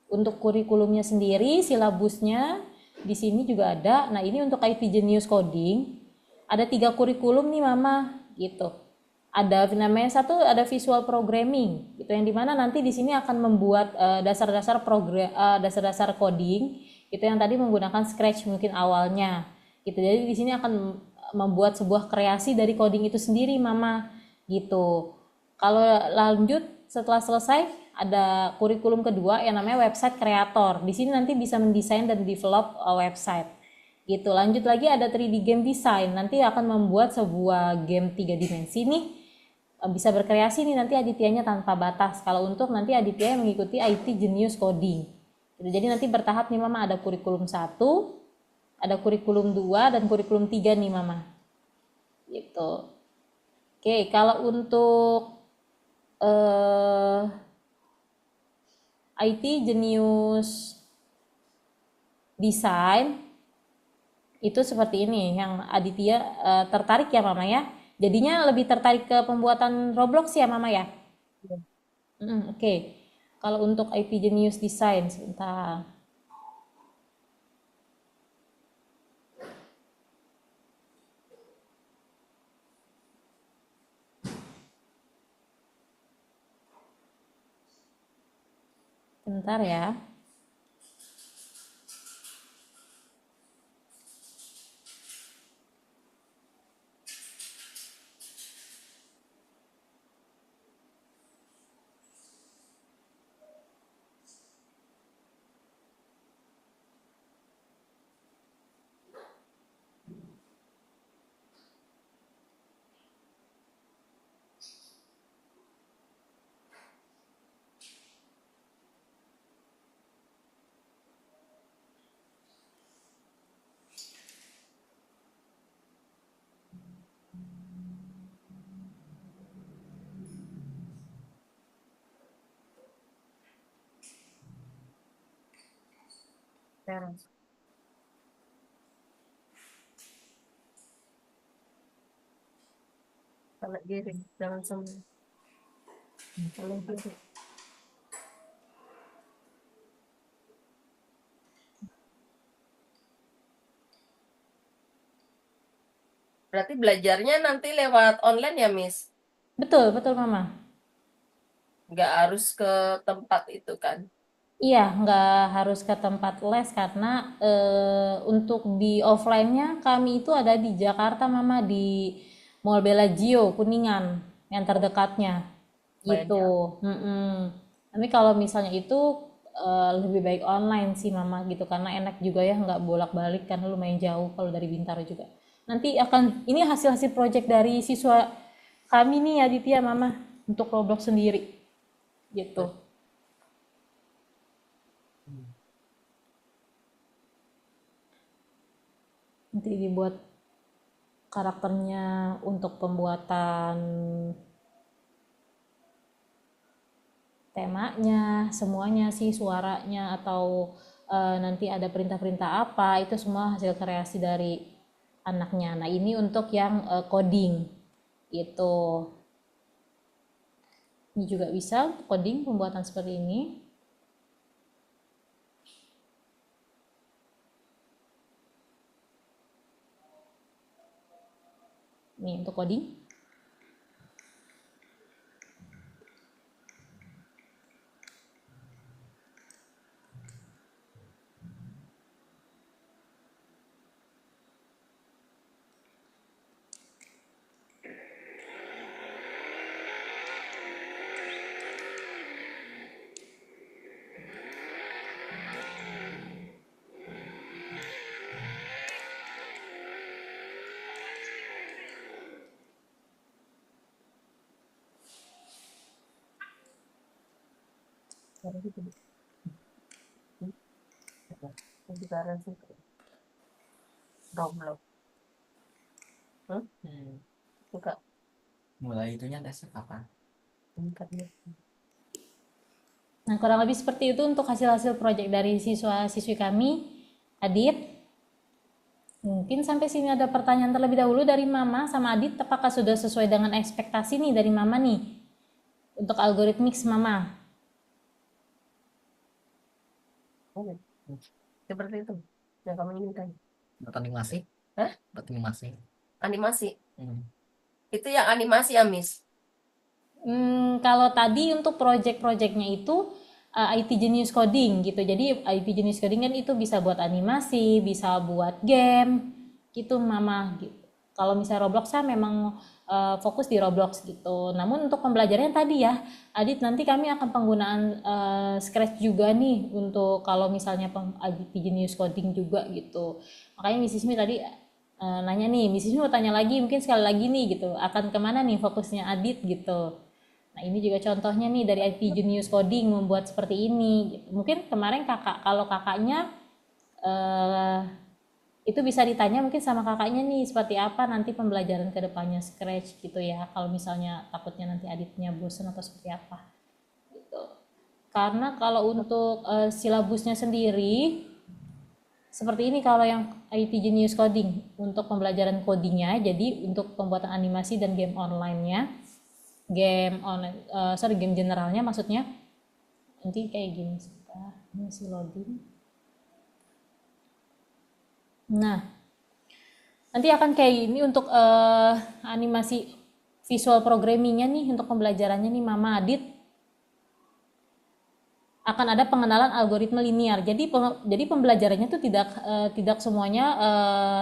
Untuk kurikulumnya sendiri, silabusnya di sini juga ada. Nah, ini untuk IT Genius Coding ada 3 kurikulum nih Mama gitu. Ada namanya satu ada visual programming gitu yang dimana nanti di sini akan membuat dasar-dasar coding itu yang tadi menggunakan Scratch mungkin awalnya gitu. Jadi di sini akan membuat sebuah kreasi dari coding itu sendiri Mama gitu. Kalau lanjut setelah selesai ada kurikulum kedua yang namanya website creator. Di sini nanti bisa mendesain dan develop website. Gitu. Lanjut lagi ada 3D game design. Nanti akan membuat sebuah game 3 dimensi nih. Bisa berkreasi nih nanti Adityanya tanpa batas. Kalau untuk nanti Aditya yang mengikuti IT Genius Coding. Jadi nanti bertahap nih Mama ada kurikulum 1, ada kurikulum 2 dan kurikulum 3 nih Mama. Gitu. Oke, kalau untuk IT jenius desain itu seperti ini yang Aditya tertarik ya Mama ya. Jadinya lebih tertarik ke pembuatan Roblox ya Mama ya. Oke. Kalau untuk IT Genius Design sebentar. Bentar ya. Beres. Kanan kiri, jangan semua. Kanan kiri. Berarti belajarnya nanti lewat online ya, Miss? Betul, betul Mama. Nggak harus ke tempat itu kan? Iya, nggak harus ke tempat les karena untuk di offline-nya kami itu ada di Jakarta Mama, di Mall Bellagio Kuningan yang terdekatnya Lumayan gitu. Tapi kalau misalnya itu lebih baik online sih Mama gitu karena enak juga ya nggak bolak-balik karena lumayan jauh kalau dari Bintaro juga. Nanti akan ini hasil-hasil project dari siswa kami nih Aditya Mama untuk Roblox sendiri gitu. Nanti dibuat karakternya untuk pembuatan temanya, semuanya sih suaranya atau nanti ada perintah-perintah apa, itu semua hasil kreasi dari anaknya. Nah, ini untuk yang coding itu. Ini juga bisa coding pembuatan seperti ini. Nih untuk coding. Roblox. Suka. Mulai itunya tesnya kapan? Nah, kurang lebih seperti itu untuk hasil-hasil proyek dari siswa-siswi kami. Adit, mungkin sampai sini ada pertanyaan terlebih dahulu dari Mama sama Adit. Apakah sudah sesuai dengan ekspektasi nih dari Mama nih? Untuk algoritmik Mama. Seperti itu yang kamu inginkan. Buat animasi? Hah? Buat animasi. Animasi. Hmm. Itu yang animasi ya, Miss? Kalau tadi untuk project-projectnya itu IT Genius Coding gitu. Jadi IT Genius Coding kan itu bisa buat animasi, bisa buat game gitu Mama gitu. Kalau misalnya Roblox saya memang fokus di Roblox gitu. Namun untuk pembelajarannya tadi ya, Adit nanti kami akan penggunaan Scratch juga nih untuk kalau misalnya IT Genius Coding juga gitu. Makanya Miss Ismi tadi nanya nih, Miss Ismi mau tanya lagi mungkin sekali lagi nih gitu. Akan kemana nih fokusnya Adit gitu. Nah, ini juga contohnya nih dari IT Genius Coding membuat seperti ini. Mungkin kemarin kalau kakaknya Itu bisa ditanya mungkin sama kakaknya nih seperti apa nanti pembelajaran ke depannya Scratch gitu ya. Kalau misalnya takutnya nanti adiknya bosan atau seperti apa gitu. Karena kalau untuk silabusnya sendiri seperti ini kalau yang IT Genius Coding untuk pembelajaran codingnya, jadi untuk pembuatan animasi dan game online-nya, game generalnya maksudnya nanti kayak gini sebentar, ini masih loading. Nah, nanti akan kayak gini untuk animasi visual programmingnya nih untuk pembelajarannya nih Mama Adit akan ada pengenalan algoritma linear. Jadi pembelajarannya tuh tidak semuanya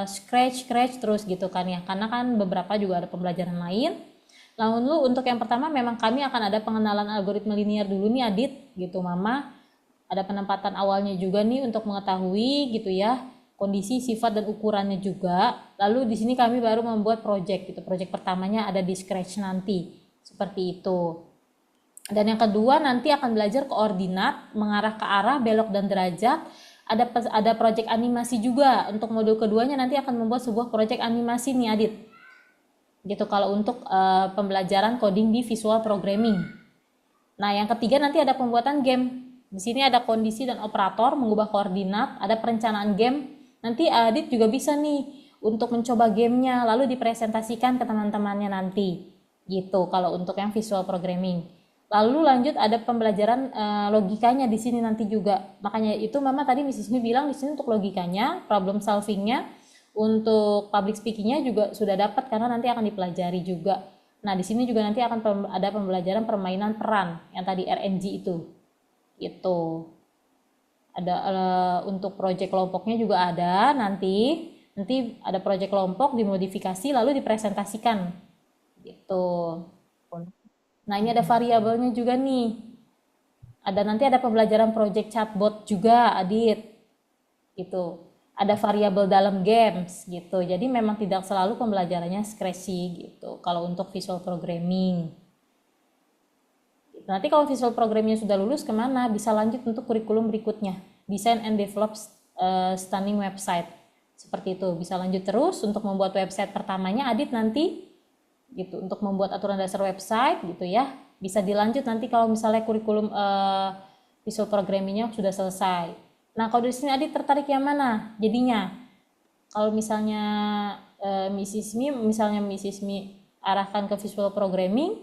scratch terus gitu kan ya. Karena kan beberapa juga ada pembelajaran lain. Lalu untuk yang pertama memang kami akan ada pengenalan algoritma linear dulu nih Adit gitu Mama. Ada penempatan awalnya juga nih untuk mengetahui gitu ya kondisi, sifat dan ukurannya juga. Lalu di sini kami baru membuat project gitu. Project pertamanya ada di Scratch nanti. Seperti itu. Dan yang kedua nanti akan belajar koordinat, mengarah ke arah, belok dan derajat. Ada project animasi juga. Untuk modul keduanya nanti akan membuat sebuah project animasi nih Adit. Gitu kalau untuk pembelajaran coding di visual programming. Nah, yang ketiga nanti ada pembuatan game. Di sini ada kondisi dan operator, mengubah koordinat, ada perencanaan game. Nanti Adit juga bisa nih untuk mencoba gamenya, lalu dipresentasikan ke teman-temannya nanti. Gitu kalau untuk yang visual programming. Lalu lanjut ada pembelajaran logikanya di sini nanti juga. Makanya itu Mama tadi Mrs. Mi bilang di sini untuk logikanya, problem solvingnya, untuk public speakingnya juga sudah dapat karena nanti akan dipelajari juga. Nah di sini juga nanti akan ada pembelajaran permainan peran yang tadi RNG itu. Itu ada untuk proyek kelompoknya juga ada nanti ada proyek kelompok dimodifikasi lalu dipresentasikan gitu. Nah ini ada variabelnya juga nih. Nanti ada pembelajaran project chatbot juga Adit. Gitu. Ada variabel dalam games gitu. Jadi memang tidak selalu pembelajarannya Scratch gitu. Kalau untuk visual programming. Nanti kalau visual programming sudah lulus kemana? Bisa lanjut untuk kurikulum berikutnya. Design and develop stunning website. Seperti itu. Bisa lanjut terus untuk membuat website pertamanya Adit nanti gitu untuk membuat aturan dasar website gitu ya. Bisa dilanjut nanti kalau misalnya kurikulum visual programmingnya sudah selesai. Nah, kalau di sini Adit tertarik yang mana? Jadinya kalau misalnya Mrs. Mi arahkan ke visual programming,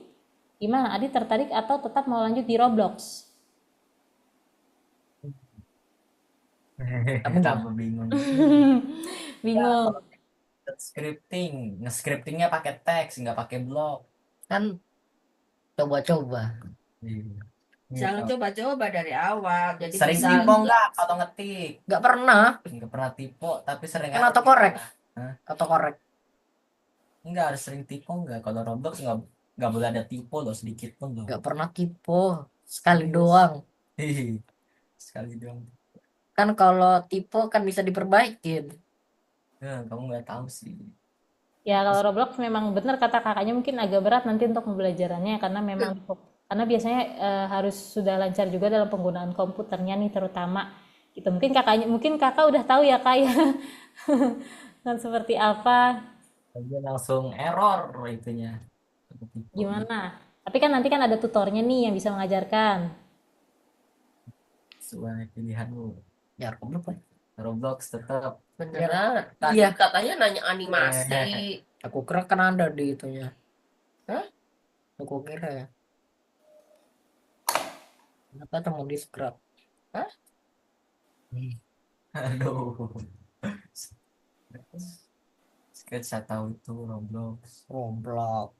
gimana? Adit tertarik atau tetap mau lanjut di Roblox? Kamu nggak bingung. Bingung. Scripting, nge-scriptingnya pakai teks, nggak pakai blok. Kan coba-coba. Iya. Jangan coba-coba dari awal. Jadi Sering bisa typo nggak kalau ngetik? Nggak pernah. Nggak pernah typo, tapi sering Kan autocorrect. Hah? Autocorrect. Nggak harus sering typo nggak? Kalau Roblox nggak boleh ada typo loh sedikit pun loh. Nggak pernah typo. Sekali doang. Sekali doang. Kan kalau typo kan bisa diperbaikin. Kamu nggak tahu sih. Ya kalau Roblox memang benar kata kakaknya mungkin agak berat nanti untuk pembelajarannya karena memang karena biasanya harus sudah lancar juga dalam penggunaan komputernya nih terutama gitu. Mungkin kakak udah tahu ya kak ya kan seperti apa Dia langsung error itunya. gimana. Tapi kan nanti kan ada tutornya nih yang bisa mengajarkan. Sesuai pilihanmu. Ya Roblox. Roblox tetap. beneran. Iya. Tadi katanya nanya animasi. Aku kira kan ada di itunya. Hah? Aku kira ya. Kenapa temu di scrap? Hah? Aduh. Sketch saya tahu itu Roblox. Roblox.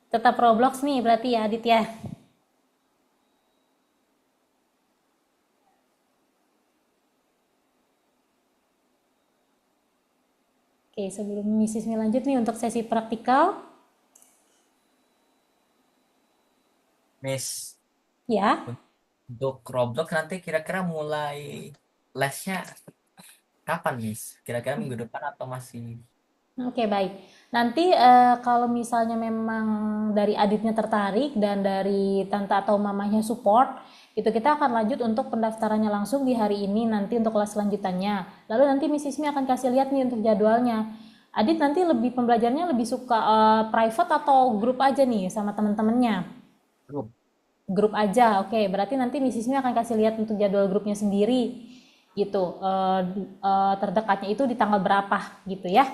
Tetap Roblox nih berarti ya Adit ya. Oke, sebelum Mrs. Mi lanjut nih untuk sesi praktikal. Miss, Ya, untuk Roblox nanti kira-kira mulai lesnya kapan, Miss? Kira-kira minggu depan atau masih? oke baik. Nanti kalau misalnya memang dari aditnya tertarik dan dari tante atau mamanya support, Itu kita akan lanjut untuk pendaftarannya langsung di hari ini nanti untuk kelas selanjutannya. Lalu nanti Miss Ismi akan kasih lihat nih untuk jadwalnya. Adit nanti lebih pembelajarannya lebih suka private atau grup aja nih sama teman-temannya? Grup. Grup aja, oke. Berarti nanti Miss Ismi akan kasih lihat untuk jadwal grupnya sendiri gitu. Terdekatnya itu di tanggal berapa gitu ya.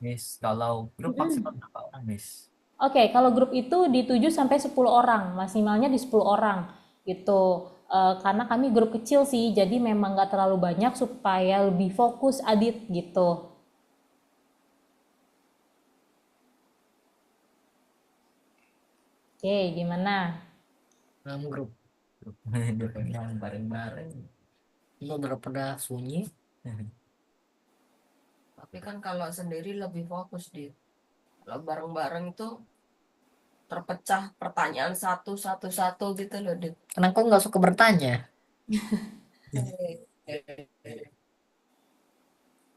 Miss, kalau grup maksimal berapa orang, Miss? Oke, kalau grup itu di 7 sampai 10 orang, maksimalnya di 10 orang gitu. Karena kami grup kecil sih, jadi memang nggak terlalu banyak supaya lebih fokus Adit gitu. Oke, gimana? 6 grup. Grup dia pengen bareng-bareng. Itu udah pada sunyi. Tapi kan kalau sendiri lebih fokus di. Kalau bareng-bareng itu terpecah pertanyaan satu gitu loh, Dit. Karena aku nggak suka bertanya.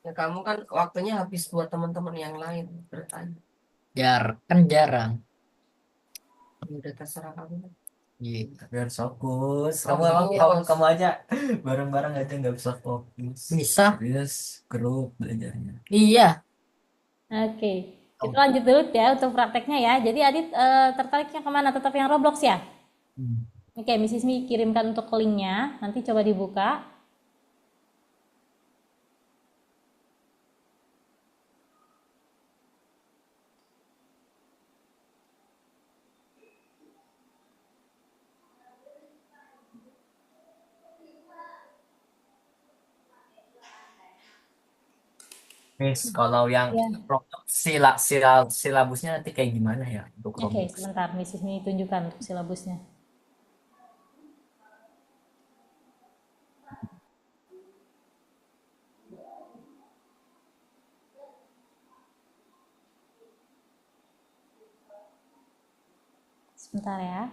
Ya kamu kan waktunya habis buat teman-teman yang lain bertanya. Jarang. Udah terserah kamu. Iya. Biar fokus. Fokus. Kamu aja bareng-bareng aja nggak bisa fokus. Bisa. Serius grup belajarnya. Iya. Oke, kita lanjut dulu ya untuk prakteknya ya. Jadi Adit tertariknya kemana? Tetap yang Roblox ya? Oke, Miss Ismi kirimkan untuk linknya. Nanti coba dibuka. Miss, kalau yang Ya. silabusnya nanti kayak gimana ya untuk Oke, Roblox? sebentar. Miss Ismi tunjukkan untuk silabusnya. Sebentar ya.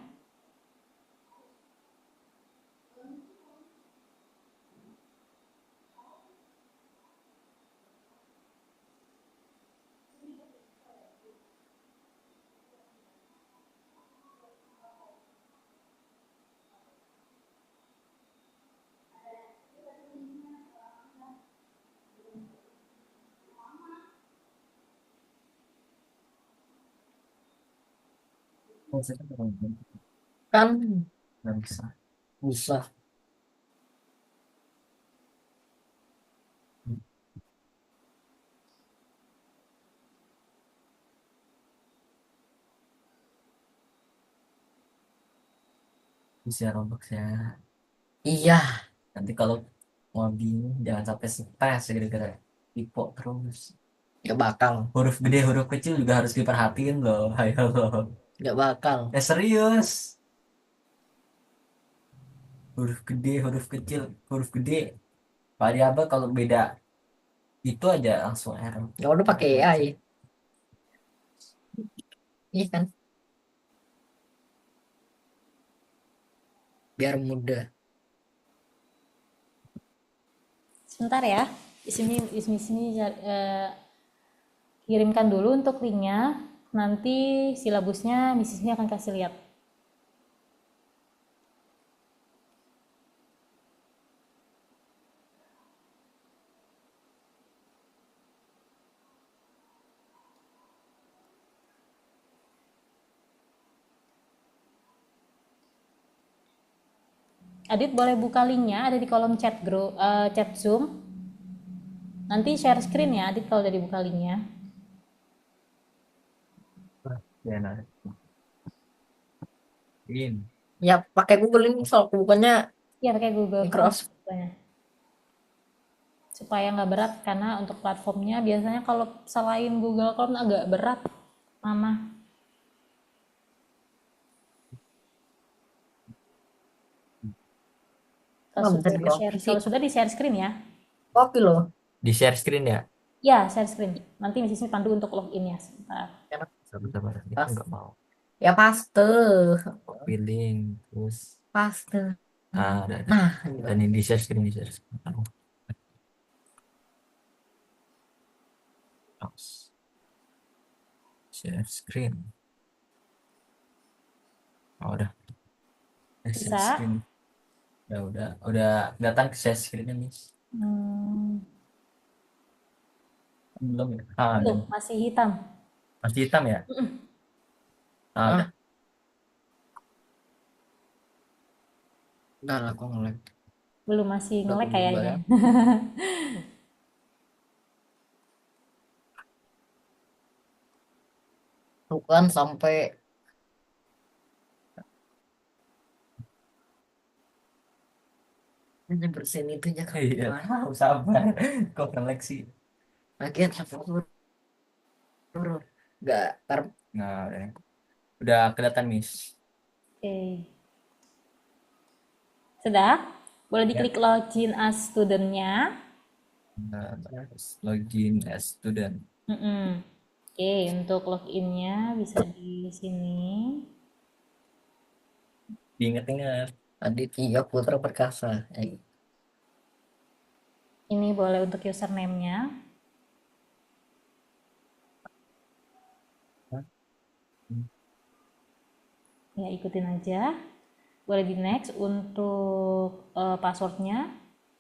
Kan Nggak bisa. bisa. Bisa Roblox ya. Iya. Nanti kalau mau bingung jangan sampai stres gara-gara typo terus. Nggak bakal. Huruf gede, huruf kecil juga harus diperhatiin loh. Ayo loh. Nggak bakal. Ya serius. Huruf gede, huruf kecil, huruf gede. Variabel kalau beda itu aja langsung error. Ya udah pakai AI. Iya kan? Biar mudah. Sebentar ya. Ismi kirimkan dulu untuk linknya. Nanti silabusnya Miss Ismi akan kasih lihat. Adit boleh buka linknya, ada di kolom chat Zoom. Nanti share screen ya Adit kalau udah dibuka linknya. Ya, nah. In. Ya pakai Google ini soal bukannya Iya pakai Google Chrome Microsoft. supaya nggak berat karena untuk platformnya biasanya kalau selain Google Chrome agak berat, Mama. Kalau sudah di share screen ya. Oke loh. Di share screen ya. Ya share screen. Nanti Miss Ismi pandu untuk login ya. Sebentar. Sabar, kita nggak mau. Ya paste. Copy link terus. Paste. Ada. Nah, Dan ini di share screen, di share screen. Share screen. Oh, udah. Share Bisa? screen. Ya udah kelihatan ke share screen-nya, Miss. Hmm, Belum ya? Ah, belum, dan masih hitam. masih hitam ya? Ah, Ah, udah. udah lah, aku nge-lag. Belum, masih Udah aku nge-lag bubar kayaknya. ya. Tuh kan sampai ini bersihin itunya kan. Iya, tahu sabar. Kok nge-lag sih? Lagian sampai turun. Nggak, ntar Nah, udah kelihatan, Miss. Oke. Sudah? Boleh Ya. diklik login as student-nya. Nah, terus login as student. Mm-mm. Oke, untuk login-nya bisa di sini. Diinget-inget. Aditya Putra Perkasa. Ini boleh untuk username-nya. Ya, ikutin aja. Boleh di next untuk passwordnya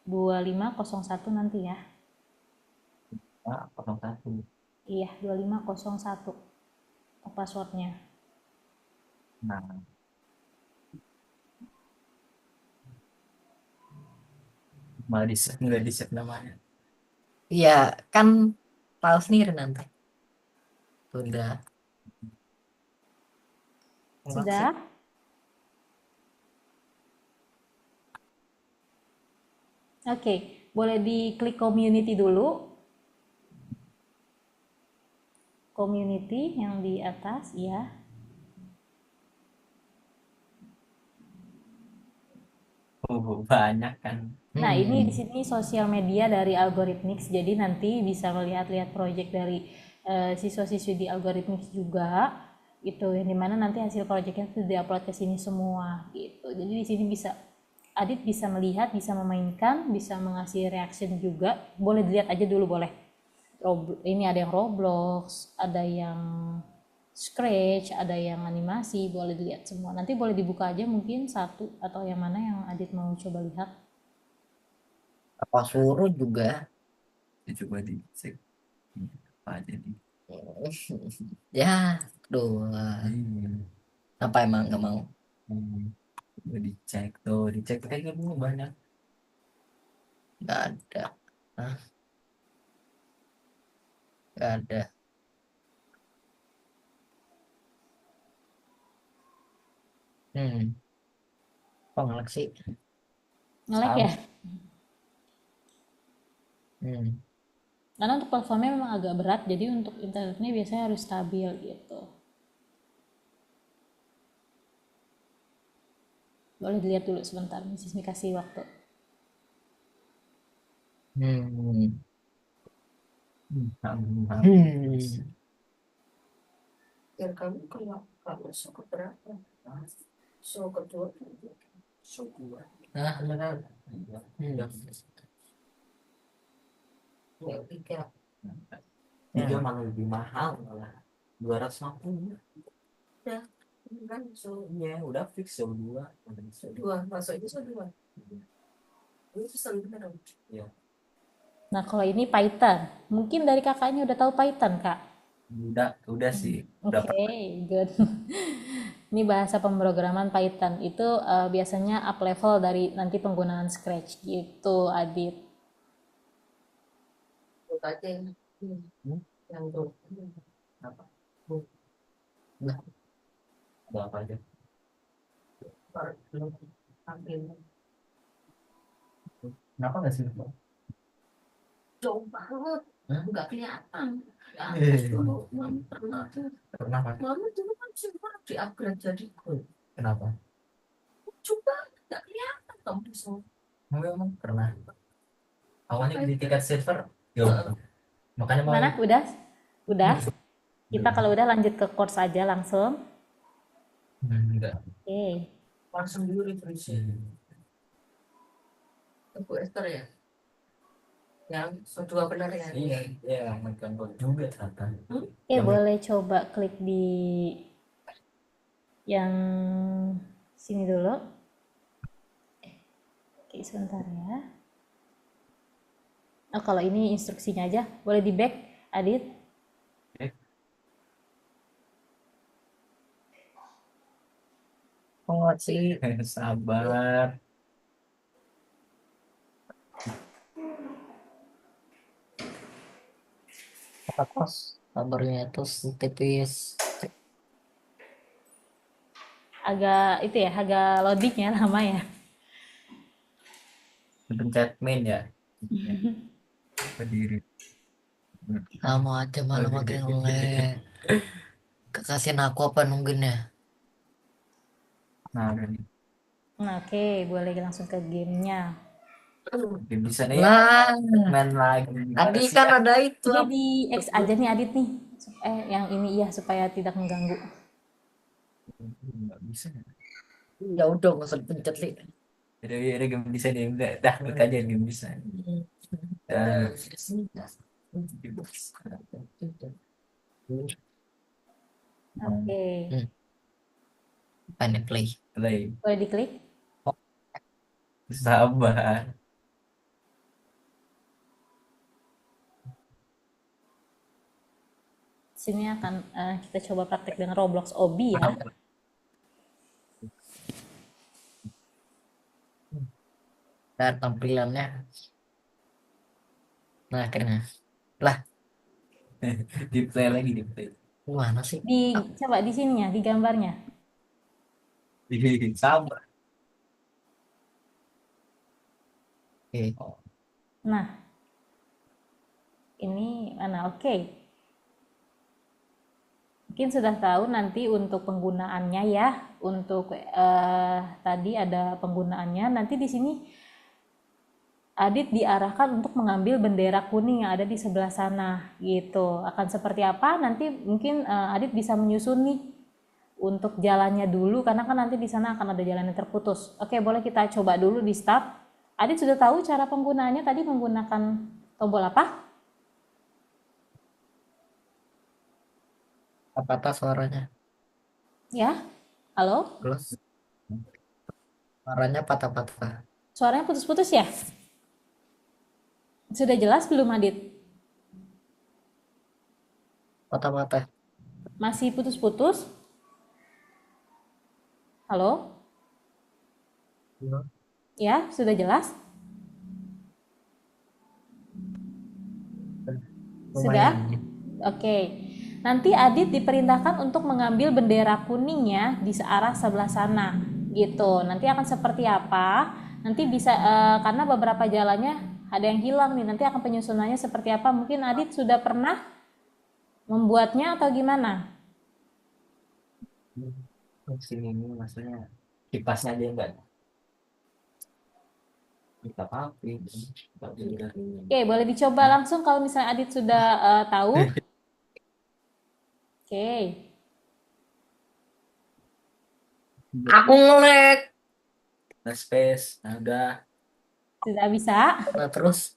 2501 nanti ya. Ah, 01. Iya, 2501 untuk passwordnya. Nah, malah nggak di-save namanya. Iya, kan tahu sendiri nanti. Sudah. Ngelak sih. Sudah? Oke, boleh diklik community dulu. Community yang di atas, ya. Banyak kan. Nah, ini di Hmm. sini sosial media dari Algorithmics, jadi nanti bisa melihat-lihat project dari siswa-siswi di Algorithmics juga, gitu. Yang dimana nanti hasil projectnya itu diupload ke sini semua, gitu. Jadi di sini bisa Adit bisa melihat, bisa memainkan, bisa mengasih reaction juga. Boleh dilihat aja dulu, boleh. Ini ada yang Roblox, ada yang Scratch, ada yang animasi, boleh dilihat semua. Nanti boleh dibuka aja mungkin satu atau yang mana yang Adit mau coba lihat. Apa suruh juga. Ya, coba dicek. Apa aja nih. Ya, aduh. Iya. Apa emang nggak mau? Coba dicek tuh kayaknya dulu banyak. Nggak ada. Hah? Nggak ada. Hmm. Kok ngelak sih? Nge-lag ya? Sama. Hmm. Karena untuk platformnya memang agak berat, jadi untuk internetnya biasanya harus stabil gitu. Boleh dilihat dulu sebentar, Mrs. kasih waktu. Hmm. Hmm. Hmm. Ya kamu kalau suku berapa? Suku kedua, suku dua. Nah, Beneran. hmm. Ya tiga. Tiga Hmm. malah lebih mahal malah 250. Ya, kan so Iya, udah fix ya dua. dua masuk itu so dua. Ini pesan beneran. Iya, Nah, kalau ini Python, mungkin dari kakaknya udah tahu Python, Kak? udah sih, udah Oke, pernah. good. Ini bahasa pemrograman Python. Itu biasanya up level dari nanti penggunaan Scratch gitu, Adit. Buka aja yang tuh. Apa? Nah, Ada apa aja? Belum ambil. Kenapa nggak sih? Jauh banget, Hah? nggak kelihatan. Ya, Eh, dulu mama pernah tuh. pernah pakai? Mama dulu kan sempat di upgrade jadi gold. Kenapa? Coba nggak kelihatan kamu di sana. Emang pernah. Awalnya di Makanya, tiket server, ya makanya mau Gimana? Udah? Udah? Kita belum. kalau udah lanjut ke course aja langsung. Enggak. Oke. langsung dulu refresh. Bu Esther ya, yang so dua benar ya. Iya, iya, megang juga ternyata. Oke, Yang boleh coba klik di yang sini dulu. Oke, sebentar ya. Oh, kalau ini instruksinya aja, boleh di back, Adit? Oh sih. Sabar. Kata kos. Kabarnya terus tipis. Agak itu ya, agak loadingnya lama ya. Pencet main ya. Berdiri. Lama aja malah makin ngelag. Kekasihan aku apa nungguin ya? Nah, udah nih. Nah, oke, boleh langsung ke gamenya. Mungkin bisa nih Nah, main lagi. tadi kan ada itu. Ini di X aja nih Adit nih. Yang ini iya supaya tidak mengganggu. Nggak bisa. Ya udah nggak usah dipencet li. Ada game bisa nih. Udah, dah, klik aja game bisa. Dah. Oke, Pengen play. Play. boleh diklik. Sabar. Sini akan kita coba praktek dengan Roblox Obi ya. Dan tampilannya. Nah akhirnya. Lah, Di play lagi, di play. mana sih? Coba di sininya, di gambarnya. Sabar. Oke. Nah, ini mana? Oke. Mungkin sudah tahu nanti untuk penggunaannya ya. Untuk tadi ada penggunaannya. Nanti di sini Adit diarahkan untuk mengambil bendera kuning yang ada di sebelah sana gitu. Akan seperti apa? Nanti mungkin Adit bisa menyusun nih untuk jalannya dulu karena kan nanti di sana akan ada jalan yang terputus. Oke, boleh kita coba dulu di start. Adit sudah tahu cara penggunaannya tadi menggunakan tombol apa? Apa suaranya? Ya. Halo? Terus suaranya patah-patah. Suaranya putus-putus ya? Sudah jelas belum Adit? Patah-patah. Masih putus-putus? Halo? Ya, sudah jelas? Sudah? Lumayan. Oke. Nanti Adit diperintahkan untuk mengambil bendera kuningnya di arah sebelah sana. Gitu. Nanti akan seperti apa? Nanti bisa karena beberapa jalannya ada yang hilang nih. Nanti akan penyusunannya seperti apa? Mungkin Adit sudah pernah membuatnya atau gimana? Sini ini maksudnya kipasnya aja enggak. Kita pakai. Oke, boleh dicoba langsung kalau misalnya Adit sudah tahu. Oke. Aku ngelag. Nah, space. Nah, udah. Sudah bisa? Nah terus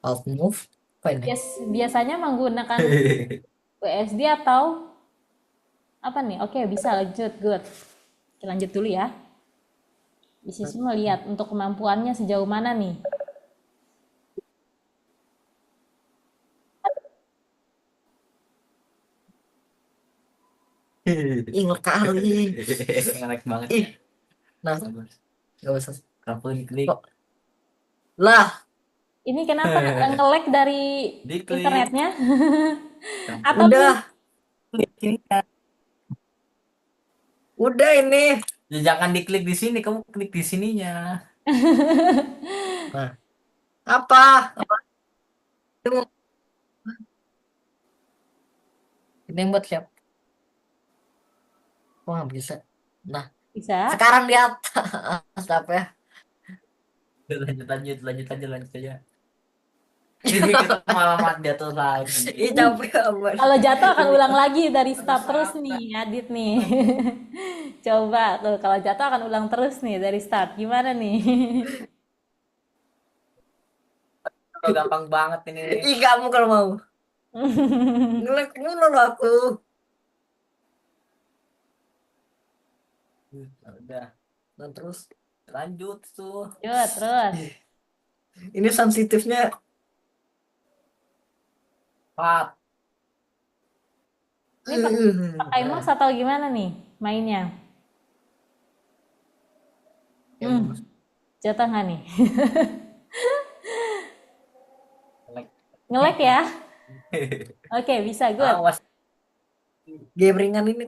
alt move. Apa ini? Biasanya menggunakan WSD atau apa nih? Oke, bisa lanjut. Good. Kita lanjut dulu ya. Di sini melihat untuk kemampuannya sejauh mana nih. Ingat kali. Ngelag banget. Ih. Nah, Sabar. gak usah. Kamu diklik. Kok? Lah, Ini kenapa nge-lag dari Diklik. internetnya? Atau udah. Udah ini. Ya, jangan diklik di sini, kamu klik di sininya. Nah, apa? Ini yang buat siap. Kok nggak bisa? Nah, bisa? sekarang di atas apa ya? Lanjut aja. Ini kita malah jatuh lagi. Ih, capek amat. Kalau jatuh akan ulang lagi dari start terus nih, Adit nih. Coba tuh, kalau jatuh akan ulang terus nih dari start. Gimana nih? Gampang banget ini. Ih, kamu kalau mau. Ngelag mulu loh aku. Udah. Dan terus lanjut tuh. Lanjut, terus. Ini sensitifnya. 4. Ini pakai mouse atau gimana nih mainnya? Jatuh nggak nih? Nge-lag ya? Oke, bisa, good. Awas. Game ringan ini.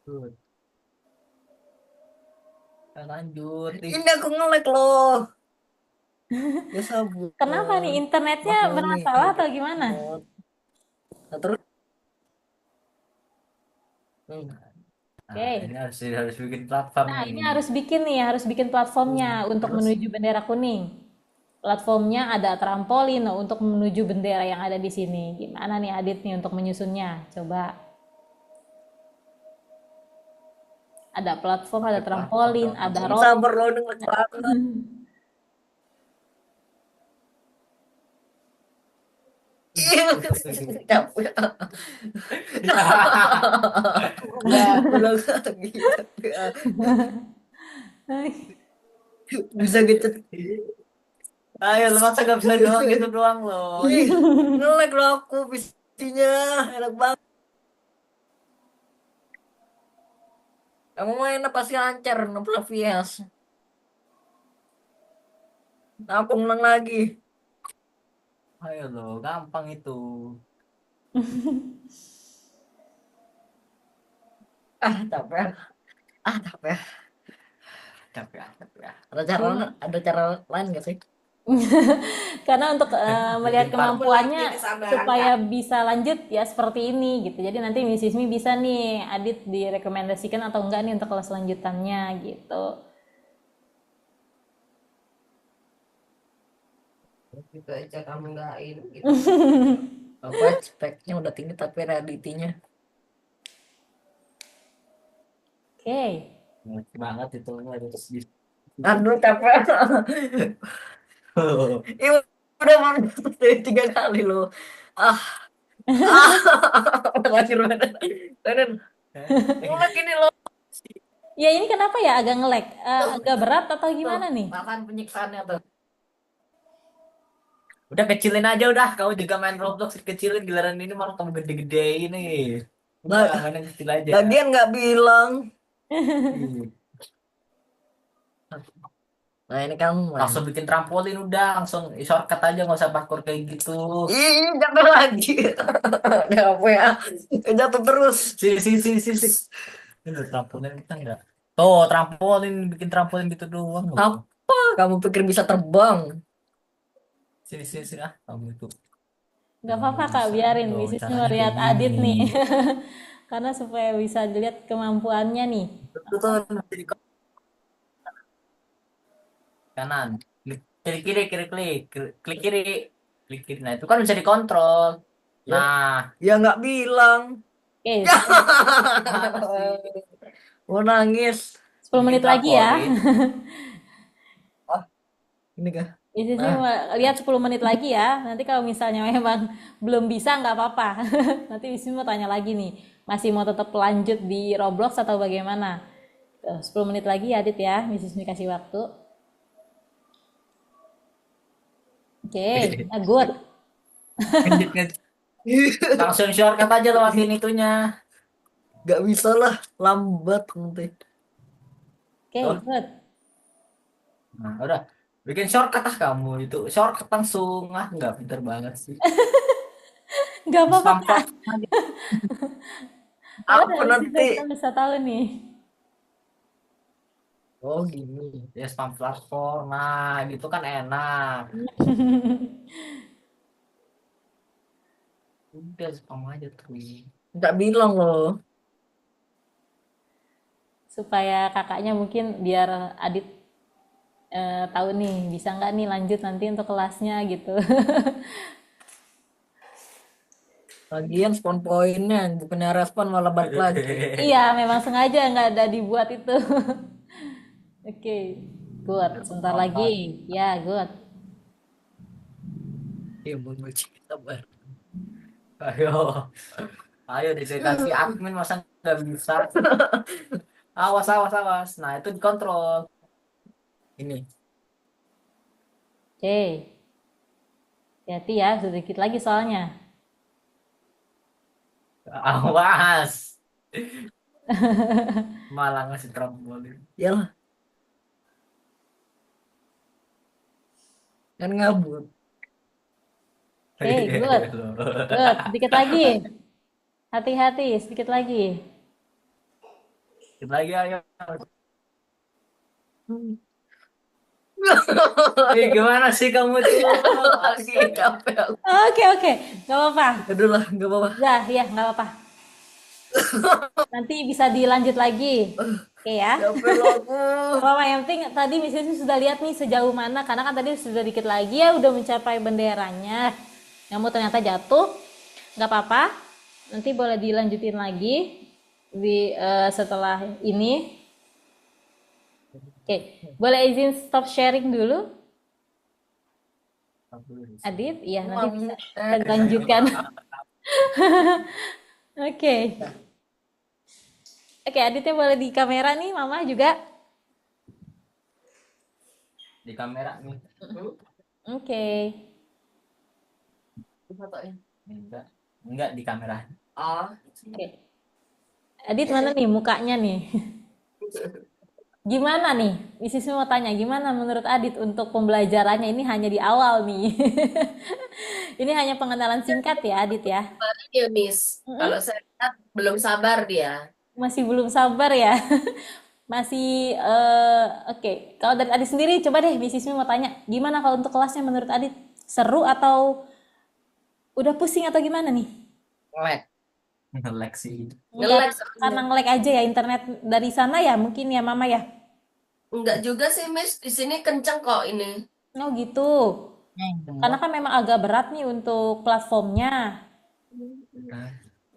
Good. Lanjut. Ini aku nge-lag loh. Ya sabar. Kenapa nih internetnya Makanya bermasalah atau gimana? Nah, terus Oke. Ini harus bikin platform Nah, nih. ini harus bikin platformnya untuk menuju bendera kuning. Platformnya ada trampolin untuk menuju bendera yang ada di sini. Gimana nih Adit nih untuk menyusunnya? Coba. Ada platform, ada trampolin, ada roll. sabar loh nge-lag banget. Capek. Ya, ulang lagi. Bisa gitu. Ayo, lu masa gak bisa doang gitu doang loh. Nge-lag loh aku PC-nya. Enak banget. Kamu main pasti lancar 60 fps. Aku menang lagi. Ayo lo, gampang itu. Capek. Capek. Capek. Ada cara lain gak sih? Karena untuk melihat Bikin kemampuannya Jadi sama supaya bisa lanjut ya seperti ini gitu. Jadi nanti Miss Ismi bisa nih Adit direkomendasikan atau enggak nih untuk kelas lanjutannya gitu. gitu aja kamu nggak ini gitu. Apa speknya udah tinggi tapi realitinya. Oke. Ngerti banget itu harus di. Aduh capek. Ini udah mau 3 kali loh. Ah, udah ngasih Renen. Mulai ini loh. Ya ini kenapa ya agak nge-lag? Agak berat atau gimana nih? Makan penyiksaannya tuh. Udah kecilin aja udah. Kamu juga main Roblox kecilin, giliran ini malah kamu gede-gedein nih. Udah, main yang kecil aja. Lagian nggak bilang. Nah ini kan Langsung bikin trampolin udah, langsung shortcut aja, nggak usah parkour kayak gitu. jatuh lagi. Udah apa ya? Jatuh terus. Si. Ini trampolin kita enggak. Tuh, trampolin, bikin trampolin gitu doang loh. Apa? Kamu pikir bisa terbang? Sini. Ah, kamu itu. Gak apa-apa Kak, Bisa biarin dong, Miss Ismi caranya kayak lihat Adit gini. nih. Karena supaya bisa dilihat kemampuannya nih. Itu tuh jadi kanan. Klik kiri, klik kiri. Klik kiri. Nah, itu kan bisa dikontrol. Ya. Nah, Ya nggak bilang. Oke, mana sih? Mau nangis. 10 menit lagi ya. Ini kah? Miss Ismi lihat 10 menit lagi ya. Nanti kalau misalnya memang belum bisa nggak apa-apa. Nanti Miss Ismi mau tanya lagi nih. Masih mau tetap lanjut di Roblox atau bagaimana? Tuh, 10 menit lagi ya Adit ya. Miss Ismi kasih waktu. Oke, good. Langsung shortcut aja lewatin itunya. Gak bisa lah, lambat nanti. Oke, good. Nah, udah. Bikin shortcut kamu itu. Shortcut langsung. Nggak pinter banget sih. Nggak apa-apa Kak. Aku Dari situ nanti. kita bisa tahu nih. Oh gini. Ya spam platform. Nah, gitu kan enak. Udah spam aja tuh. Nggak bilang loh. Supaya kakaknya mungkin biar Adit tahu nih bisa nggak nih lanjut nanti untuk kelasnya gitu. Lagian spawn pointnya bukannya respon malah balik lagi. Iya, memang sengaja nggak ada dibuat itu. Oke, good. Sebentar lagi. Ya, good. Ya mau sabar. Ayo. Ayo dikasih admin masa nggak bisa. Awas, awas, awas. Nah, itu dikontrol. Ini. Oke, hati ya, sedikit lagi soalnya. Awas. Malah ngasih trampolin. Iyalah, kan ngabut. Oke, good. Good, sedikit lagi. Hati-hati, sedikit lagi. Kita lagi ayo. Gimana sih kamu tuh? Oke, capek aku. Oke, oke, nggak apa-apa. Aduh lah, nggak apa-apa. Udah, ya, nggak apa-apa. Nanti bisa dilanjut lagi. Oke ya. Capek loh aku. Mama yang penting tadi misalnya sudah lihat nih sejauh mana, karena kan tadi sudah dikit lagi ya udah mencapai benderanya. Kamu ternyata jatuh, nggak apa-apa. Nanti boleh dilanjutin lagi setelah ini. Oke, boleh izin stop sharing dulu, Adit? Iya, nanti bisa dilanjutkan. Oke. Oke, Aditnya boleh di kamera nih, Mama juga. Di kamera nih. Oke. Fotoin. Enggak di kamera. Oh, Oke. Adit mana nih mukanya nih? Gimana nih? Siswi mau tanya, gimana menurut Adit untuk pembelajarannya ini hanya di awal nih? Ini hanya pengenalan singkat ya, Adit ya? ya Miss. Kalau saya lihat belum sabar dia. Masih belum sabar ya? Masih, oke. Kalau dari Adit sendiri, coba deh, Siswi mau tanya, gimana kalau untuk kelasnya menurut Adit? Seru atau udah pusing atau gimana nih? Ngelek. Nge-lag sih. Ngelek. Karena nge-lag aja ya internet dari sana ya, mungkin ya Mama ya? Enggak juga sih Miss. Di sini kenceng kok ini. Oh gitu. Karena kan memang agak berat nih untuk platformnya.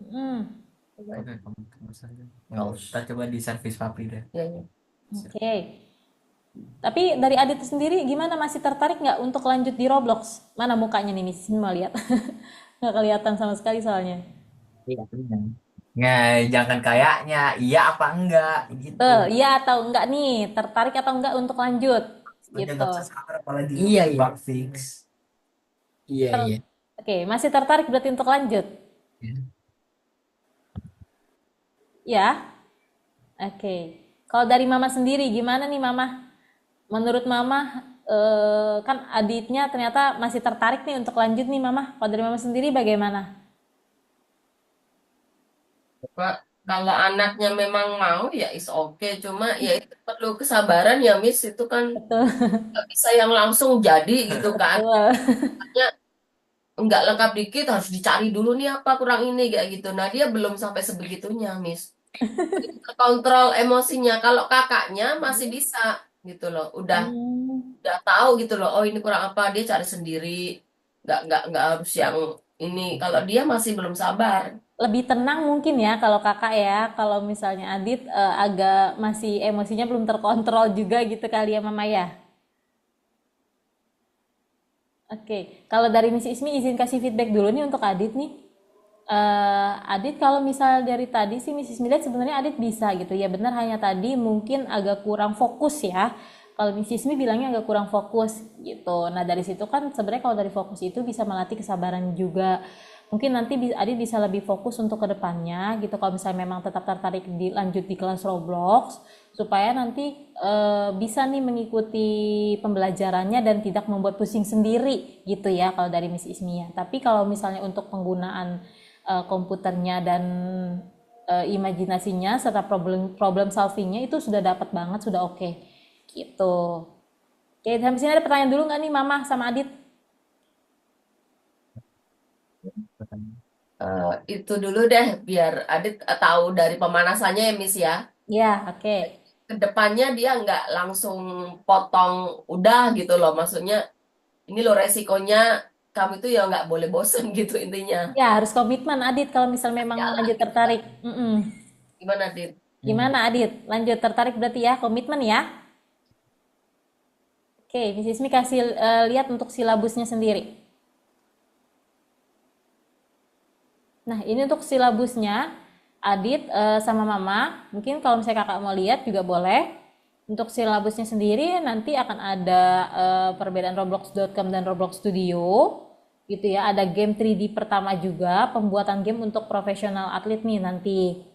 Hmm. Oke, kamu saja. Nggak usah, coba di servis papi deh. Ya, ya. Oke. Tapi dari Adit sendiri gimana, masih tertarik nggak untuk lanjut di Roblox? Mana mukanya nih, Miss? Mau lihat? Nggak kelihatan sama sekali soalnya. Iya. Nggak, jangan kayaknya. Iya apa enggak gitu. Iya atau enggak nih? Tertarik atau enggak untuk lanjut? Aja Gitu. nggak bisa sabar apalagi Iya, iya. bug fix. Iya, iya. Oke, masih tertarik berarti untuk lanjut? Ya. Ya? Oke. Kalau dari Mama sendiri gimana nih Mama? Menurut Mama, kan Aditnya ternyata masih tertarik nih untuk lanjut nih Mama. Kalau dari Mama sendiri bagaimana? Pak, kalau anaknya memang mau ya is oke. Cuma ya itu perlu kesabaran ya Miss. Itu kan Betul. nggak bisa yang langsung jadi gitu kan. Betul. Hanya nggak lengkap dikit harus dicari dulu nih apa kurang ini kayak gitu. Nah dia belum sampai sebegitunya Miss. Kontrol emosinya. Kalau kakaknya masih bisa gitu loh. Hmm, Udah tahu gitu loh. Oh ini kurang apa dia cari sendiri. Nggak harus yang ini. Kalau dia masih belum sabar. lebih tenang mungkin ya kalau kakak ya. Kalau misalnya Adit agak masih emosinya belum terkontrol juga gitu kali ya Mama ya. Oke, kalau dari Miss Ismi izin kasih feedback dulu nih untuk Adit nih. Adit kalau misal dari tadi sih Miss Ismi lihat sebenarnya Adit bisa gitu ya, benar, hanya tadi mungkin agak kurang fokus ya. Kalau Miss Ismi bilangnya agak kurang fokus gitu. Nah dari situ kan sebenarnya kalau dari fokus itu bisa melatih kesabaran juga. Mungkin nanti Adit bisa lebih fokus untuk kedepannya gitu. Kalau misalnya memang tetap tertarik lanjut di kelas Roblox, supaya nanti bisa nih mengikuti pembelajarannya dan tidak membuat pusing sendiri gitu ya kalau dari Miss Ismi ya. Tapi kalau misalnya untuk penggunaan komputernya dan imajinasinya serta problem solvingnya itu sudah dapat banget, sudah oke gitu. Oke, sampai sini ada pertanyaan dulu nggak nih Mama sama Adit? Itu dulu deh biar Adit tahu dari pemanasannya ya Miss ya. Ya, oke. Kedepannya dia nggak langsung potong udah gitu loh. Maksudnya ini loh resikonya kamu itu ya nggak boleh bosen gitu intinya. Ya harus komitmen Adit kalau misal memang Jalan lanjut gitu kan. tertarik. Gimana Adit? Gimana Adit? Lanjut tertarik berarti ya, komitmen ya. Oke, Miss Ismi kasih lihat untuk silabusnya sendiri. Nah, ini untuk silabusnya, Adit sama Mama, mungkin kalau misalnya kakak mau lihat juga boleh. Untuk silabusnya sendiri nanti akan ada perbedaan Roblox.com dan Roblox Studio, gitu ya. Ada game 3D pertama juga, pembuatan game untuk profesional atlet nih nanti,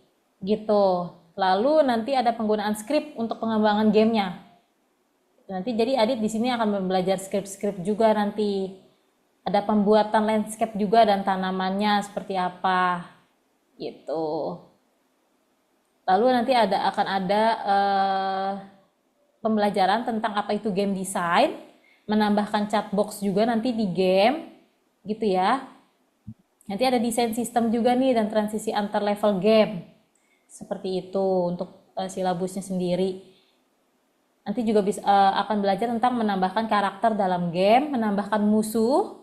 gitu. Lalu nanti ada penggunaan script untuk pengembangan gamenya. Nanti jadi Adit di sini akan belajar script-script juga nanti. Ada pembuatan landscape juga dan tanamannya seperti apa, gitu. Lalu nanti akan ada pembelajaran tentang apa itu game design, menambahkan chat box juga nanti di game, gitu ya. Nanti ada desain sistem juga nih dan transisi antar level game, seperti itu untuk silabusnya sendiri. Nanti juga akan belajar tentang menambahkan karakter dalam game, menambahkan musuh,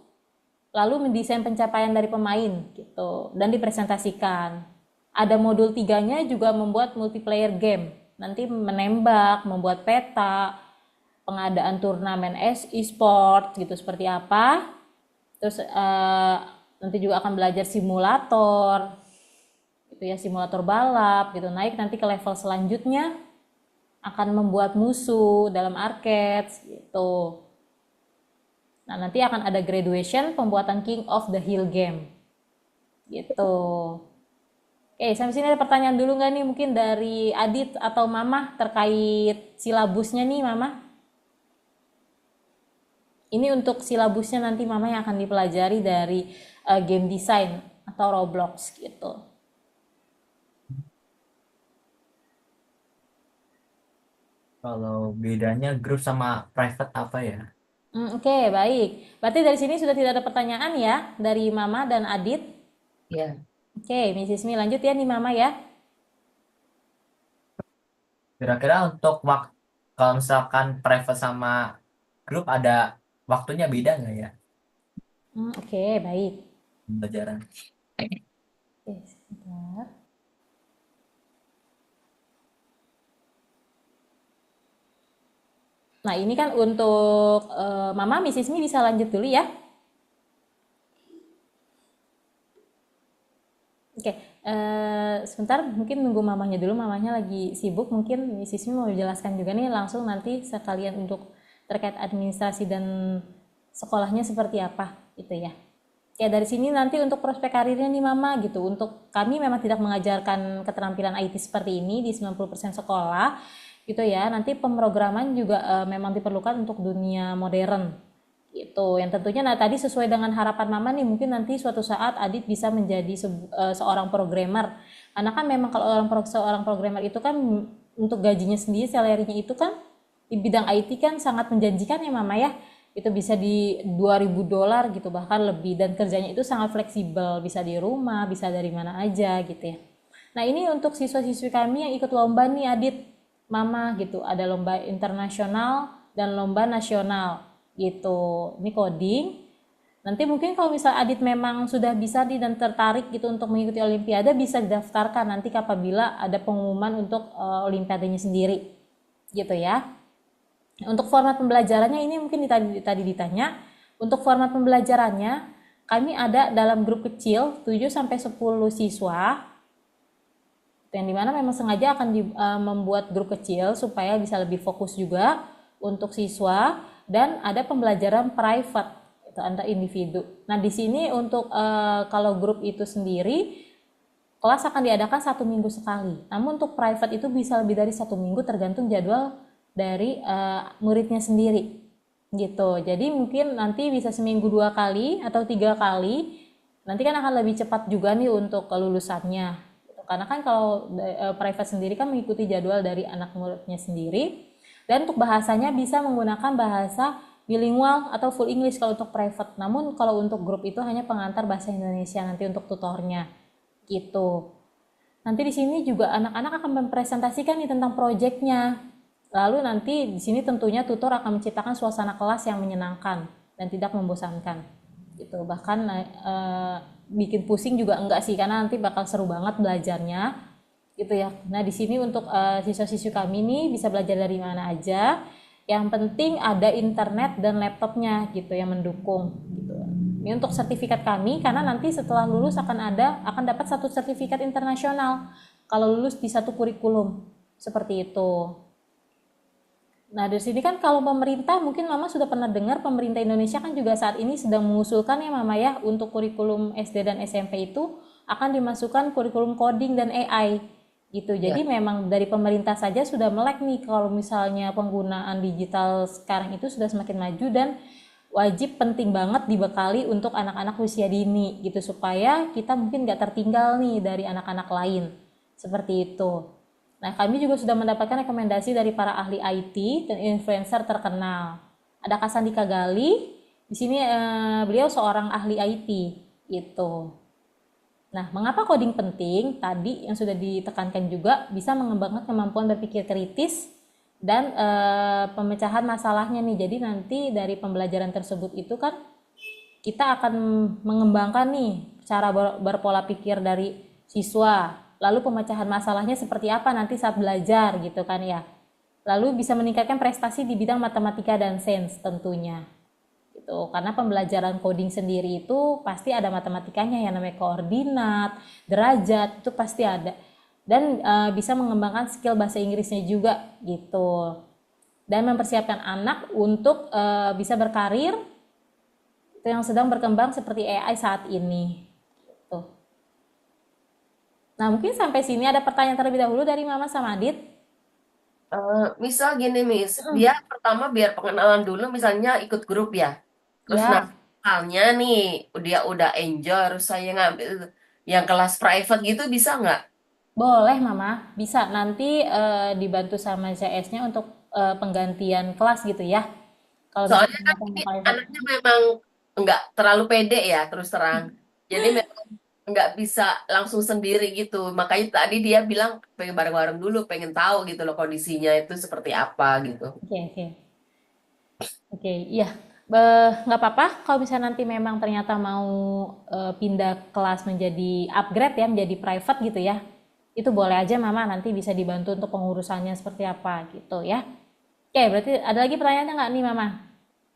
lalu mendesain pencapaian dari pemain gitu dan dipresentasikan. Ada modul 3-nya juga membuat multiplayer game. Nanti menembak, membuat peta, pengadaan turnamen e-sport gitu seperti apa. Terus nanti juga akan belajar simulator gitu ya, simulator balap gitu. Naik nanti ke level selanjutnya akan membuat musuh dalam arcade gitu. Nah, nanti akan ada graduation pembuatan King of the Hill game. Gitu. Oke, sampai sini ada pertanyaan dulu nggak nih mungkin dari Adit atau Mama terkait silabusnya nih, Mama? Ini untuk silabusnya nanti Mama yang akan dipelajari dari game design atau Roblox gitu. Kalau bedanya grup sama private apa ya? Oke, baik. Berarti dari sini sudah tidak ada pertanyaan ya dari Mama dan Adit. Ya, Oke, Mrs. Mi lanjut ya nih Mama ya. Kira-kira untuk kalau misalkan private sama grup ada waktunya beda nggak ya Oke, baik. pembelajaran? Oke, sebentar. Nah, ini kan untuk Mama, Mrs. Mi bisa lanjut dulu ya. Oke, sebentar mungkin nunggu mamanya dulu, mamanya lagi sibuk, mungkin Mrs. Mi mau jelaskan juga nih langsung nanti sekalian untuk terkait administrasi dan sekolahnya seperti apa gitu ya. Ya dari sini nanti untuk prospek karirnya nih Mama gitu, untuk kami memang tidak mengajarkan keterampilan IT seperti ini di 90% sekolah gitu ya. Nanti pemrograman juga memang diperlukan untuk dunia modern gitu. Yang tentunya nah tadi sesuai dengan harapan Mama nih, mungkin nanti suatu saat Adit bisa menjadi seorang programmer. Karena kan memang kalau seorang programmer itu kan untuk gajinya sendiri, salary-nya itu kan di bidang IT kan sangat menjanjikan ya Mama ya. Itu bisa di $2.000 gitu bahkan lebih, dan kerjanya itu sangat fleksibel, bisa di rumah, bisa dari mana aja gitu ya. Nah, ini untuk siswa-siswi kami yang ikut lomba nih Adit, Mama gitu. Ada lomba internasional dan lomba nasional gitu. Ini coding. Nanti mungkin kalau misal Adit memang sudah bisa dan tertarik gitu untuk mengikuti olimpiade, bisa didaftarkan nanti apabila ada pengumuman untuk olimpiadenya sendiri. Gitu ya. Untuk format pembelajarannya ini mungkin tadi ditanya. Untuk format pembelajarannya kami ada dalam grup kecil 7 sampai 10 siswa. Yang dimana memang sengaja akan membuat grup kecil supaya bisa lebih fokus juga untuk siswa, dan ada pembelajaran private itu antar individu. Nah, di sini untuk kalau grup itu sendiri kelas akan diadakan 1 minggu sekali. Namun untuk private itu bisa lebih dari 1 minggu tergantung jadwal dari muridnya sendiri gitu. Jadi mungkin nanti bisa seminggu 2 kali atau 3 kali. Nanti kan akan lebih cepat juga nih untuk kelulusannya. Karena kan kalau private sendiri kan mengikuti jadwal dari anak muridnya sendiri. Dan untuk bahasanya bisa menggunakan bahasa bilingual atau full English kalau untuk private. Namun kalau untuk grup itu hanya pengantar bahasa Indonesia nanti untuk tutornya gitu. Nanti di sini juga anak-anak akan mempresentasikan nih tentang proyeknya. Lalu nanti di sini tentunya tutor akan menciptakan suasana kelas yang menyenangkan dan tidak membosankan. Gitu. Bahkan bikin pusing juga enggak sih, karena nanti bakal seru banget belajarnya. Gitu ya. Nah, di sini untuk siswa-siswi kami nih bisa belajar dari mana aja. Yang penting ada internet dan laptopnya gitu yang mendukung gitu. Ini untuk sertifikat kami, karena nanti setelah lulus akan dapat satu sertifikat internasional kalau lulus di satu kurikulum seperti itu. Nah, dari sini kan kalau pemerintah, mungkin Mama sudah pernah dengar, pemerintah Indonesia kan juga saat ini sedang mengusulkan ya Mama ya, untuk kurikulum SD dan SMP itu akan dimasukkan kurikulum coding dan AI gitu. Jadi Ya. memang dari pemerintah saja sudah melek nih kalau misalnya penggunaan digital sekarang itu sudah semakin maju, dan wajib penting banget dibekali untuk anak-anak usia dini gitu, supaya kita mungkin nggak tertinggal nih dari anak-anak lain seperti itu. Nah, kami juga sudah mendapatkan rekomendasi dari para ahli IT dan influencer terkenal. Ada Kasandika Gali, di sini beliau seorang ahli IT gitu. Nah, mengapa coding penting? Tadi yang sudah ditekankan juga bisa mengembangkan kemampuan berpikir kritis dan pemecahan masalahnya nih. Jadi nanti dari pembelajaran tersebut itu kan kita akan mengembangkan nih cara berpola pikir dari siswa. Lalu pemecahan masalahnya seperti apa nanti saat belajar gitu kan ya. Lalu bisa meningkatkan prestasi di bidang matematika dan sains tentunya. Gitu. Karena pembelajaran coding sendiri itu pasti ada matematikanya yang namanya koordinat, derajat, itu pasti ada. Dan bisa mengembangkan skill bahasa Inggrisnya juga gitu. Dan mempersiapkan anak untuk bisa berkarir itu yang sedang berkembang seperti AI saat ini. Tuh. Nah, mungkin sampai sini ada pertanyaan terlebih dahulu dari Mama sama Adit. Misal gini, Miss, dia pertama biar pengenalan dulu, misalnya ikut grup ya. Terus Ya, halnya nih, dia udah enjoy, terus saya ngambil yang kelas private gitu bisa nggak? boleh Mama. Bisa nanti dibantu sama CS-nya untuk penggantian kelas gitu ya. Kalau Soalnya misalnya kan mau ini private. anaknya memang nggak terlalu pede ya, terus terang. Jadi memang nggak bisa langsung sendiri gitu. Makanya tadi dia bilang pengen bareng-bareng dulu, pengen tahu gitu loh kondisinya itu seperti apa gitu. Oke, oke. Oke, iya. Nggak apa-apa kalau misalnya nanti memang ternyata mau pindah kelas menjadi upgrade ya, menjadi private gitu ya. Itu boleh aja Mama, nanti bisa dibantu untuk pengurusannya seperti apa gitu ya. Oke, berarti ada lagi pertanyaannya nggak nih Mama?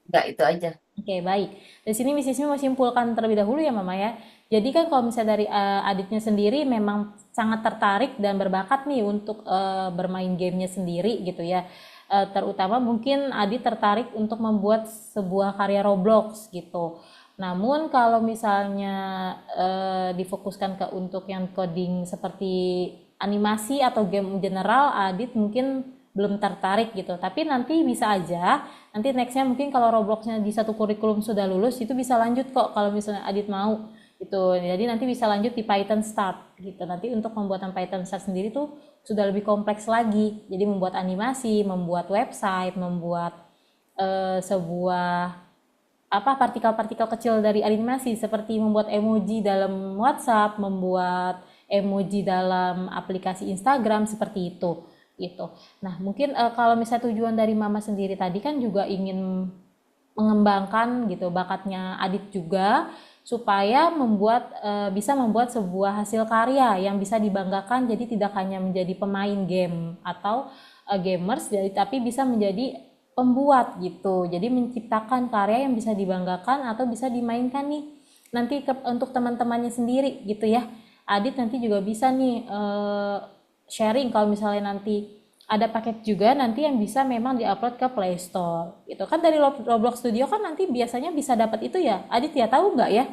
Nggak itu aja. Oke, baik. Dari sini Miss Ismi mau simpulkan terlebih dahulu ya Mama ya. Jadi kan kalau misalnya dari Aditnya sendiri memang sangat tertarik dan berbakat nih untuk bermain gamenya sendiri gitu ya. Terutama mungkin Adit tertarik untuk membuat sebuah karya Roblox gitu. Namun kalau misalnya difokuskan ke untuk yang coding seperti animasi atau game general, Adit mungkin belum tertarik gitu. Tapi nanti bisa aja, nanti nextnya mungkin kalau Robloxnya di satu kurikulum sudah lulus, itu bisa lanjut kok kalau misalnya Adit mau gitu. Jadi nanti bisa lanjut di Python Start gitu. Nanti untuk pembuatan Python Start sendiri tuh sudah lebih kompleks lagi. Jadi membuat animasi, membuat website, membuat sebuah apa partikel-partikel kecil dari animasi, seperti membuat emoji dalam WhatsApp, membuat emoji dalam aplikasi Instagram seperti itu gitu. Nah, mungkin kalau misalnya tujuan dari Mama sendiri tadi kan juga ingin mengembangkan gitu bakatnya Adit juga, supaya bisa membuat sebuah hasil karya yang bisa dibanggakan, jadi tidak hanya menjadi pemain game atau gamers, jadi tapi bisa menjadi pembuat gitu. Jadi menciptakan karya yang bisa dibanggakan atau bisa dimainkan nih nanti untuk teman-temannya sendiri gitu ya. Adit nanti juga bisa nih sharing kalau misalnya nanti ada paket juga nanti yang bisa memang diupload ke Play Store. Itu kan dari Roblox Studio kan nanti biasanya bisa dapat itu ya. Adit ya tahu nggak ya?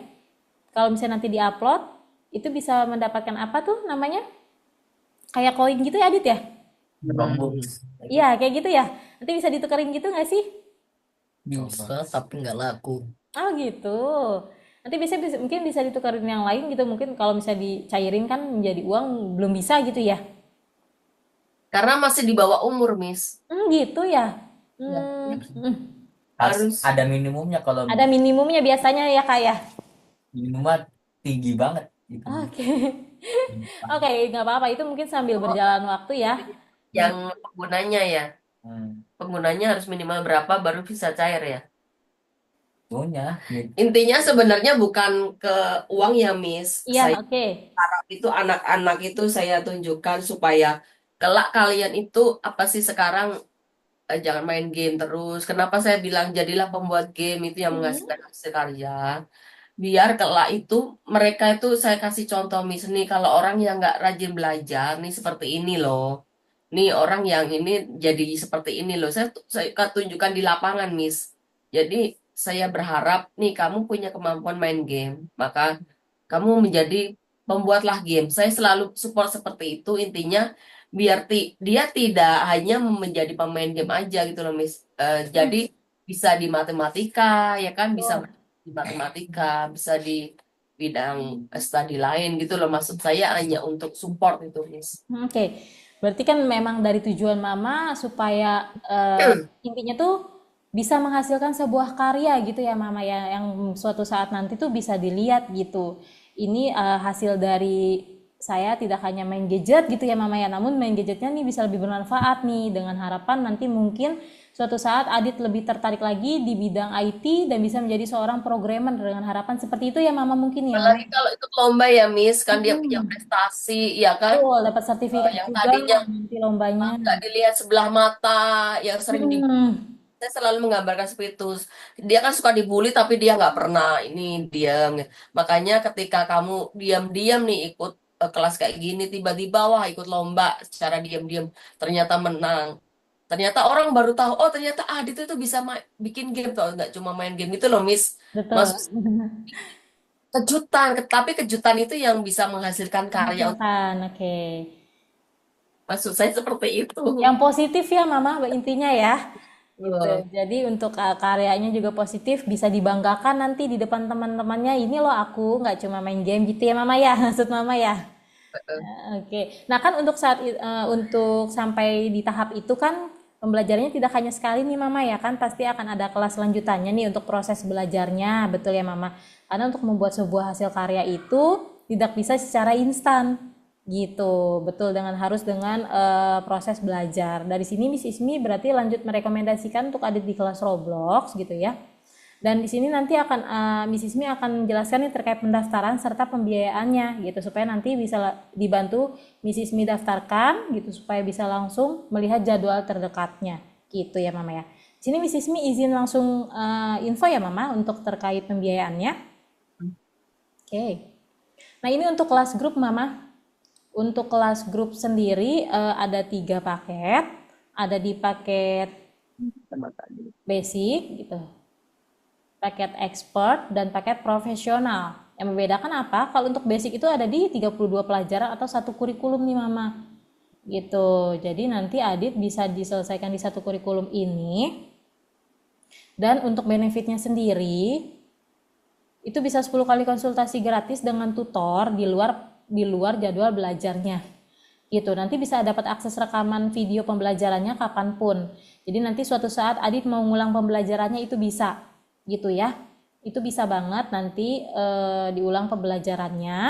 Kalau misalnya nanti diupload itu bisa mendapatkan apa tuh namanya? Kayak koin gitu ya Adit ya? Roblox. Iya kayak gitu ya. Nanti bisa ditukerin gitu nggak sih? Bisa, tapi nggak laku. Oh gitu. Nanti mungkin bisa ditukerin yang lain gitu. Mungkin kalau misalnya dicairin kan menjadi uang belum bisa gitu ya. Karena masih di bawah umur, Miss. Gitu ya. Ya, Harus harus ada minimumnya, kalau Ada minimumnya biasanya ya kak ya. minimumnya tinggi banget gitu. Oke. Oke, nggak apa-apa. Itu mungkin sambil berjalan waktu ya. yang penggunanya ya. Hmm. Penggunanya harus minimal berapa baru bisa cair ya. Punya Intinya sebenarnya bukan ke uang ya, Miss. Iya, Saya oke. harap itu anak-anak itu saya tunjukkan supaya kelak kalian itu apa sih sekarang jangan main game terus. Kenapa saya bilang jadilah pembuat game itu yang Mhm. menghasilkan hasil karya. biar kelak itu mereka itu saya kasih contoh Miss nih kalau orang yang nggak rajin belajar nih seperti ini loh. Nih orang yang ini jadi seperti ini loh. Saya tunjukkan di lapangan Miss. Jadi saya berharap nih kamu punya kemampuan main game, maka kamu menjadi pembuatlah game. Saya selalu support seperti itu intinya biar dia tidak hanya menjadi pemain game aja gitu loh Miss. Jadi Hmm, bisa di matematika ya kan bisa betul. di matematika, bisa di bidang studi lain gitu loh. Maksud saya hanya untuk support itu, Miss. Oke, berarti kan memang dari tujuan mama supaya intinya tuh bisa menghasilkan sebuah karya gitu ya mama ya, yang suatu saat nanti tuh bisa dilihat gitu. Ini hasil dari saya tidak hanya main gadget gitu ya mama ya, namun main gadgetnya nih bisa lebih bermanfaat nih, dengan harapan nanti mungkin suatu saat Adit lebih tertarik lagi di bidang IT dan bisa menjadi seorang programmer, dengan harapan seperti itu ya mama mungkin ya. Apalagi kalau ikut lomba ya, Miss, kan dia punya Mm-mm. prestasi, ya kan? Betul, dapat sertifikat Yang juga tadinya nanti lombanya. nggak dilihat sebelah mata, yang sering di Hmm, saya selalu menggambarkan seperti itu. Dia kan suka dibully, tapi dia nggak pernah ini diam. Gitu. Makanya ketika kamu diam-diam nih ikut kelas kayak gini, tiba-tiba wah ikut lomba secara diam-diam, ternyata menang. Ternyata orang baru tahu, oh ternyata Adit itu bisa bikin game tuh, nggak cuma main game gitu loh, Miss. betul. Maksud kejutan, tapi kejutan itu yang bisa menghasilkan karya. Menghasilkan, oke. Maksud saya seperti itu. Yang positif ya Mama intinya ya. Gitu. Betul. Jadi untuk karyanya juga positif, bisa dibanggakan nanti di depan teman-temannya. Ini loh aku nggak cuma main game gitu ya Mama ya, maksud Mama ya. Oke. Nah kan untuk untuk sampai di tahap itu kan pembelajarannya tidak hanya sekali nih Mama ya, kan pasti akan ada kelas lanjutannya nih untuk proses belajarnya, betul ya Mama? Karena untuk membuat sebuah hasil karya itu tidak bisa secara instan gitu, betul, harus dengan proses belajar. Dari sini Miss Ismi berarti lanjut merekomendasikan untuk adik di kelas Roblox gitu ya. Dan di sini nanti akan Miss Ismi akan menjelaskan nih terkait pendaftaran serta pembiayaannya gitu, supaya nanti bisa dibantu Miss Ismi daftarkan gitu, supaya bisa langsung melihat jadwal terdekatnya gitu ya Mama ya. Di sini Miss Ismi izin langsung info ya Mama untuk terkait pembiayaannya. Oke. Nah ini untuk kelas grup Mama. Untuk kelas grup sendiri ada 3 paket. Ada di paket basic gitu, paket expert, dan paket profesional. Yang membedakan apa? Kalau untuk basic itu ada di 32 pelajaran atau satu kurikulum nih Mama. Gitu. Jadi nanti Adit bisa diselesaikan di satu kurikulum ini. Dan untuk benefitnya sendiri itu bisa 10 kali konsultasi gratis dengan tutor di luar jadwal belajarnya. Gitu. Nanti bisa dapat akses rekaman video pembelajarannya kapanpun. Jadi nanti suatu saat Adit mau ngulang pembelajarannya itu bisa. Gitu ya. Itu bisa banget nanti diulang pembelajarannya.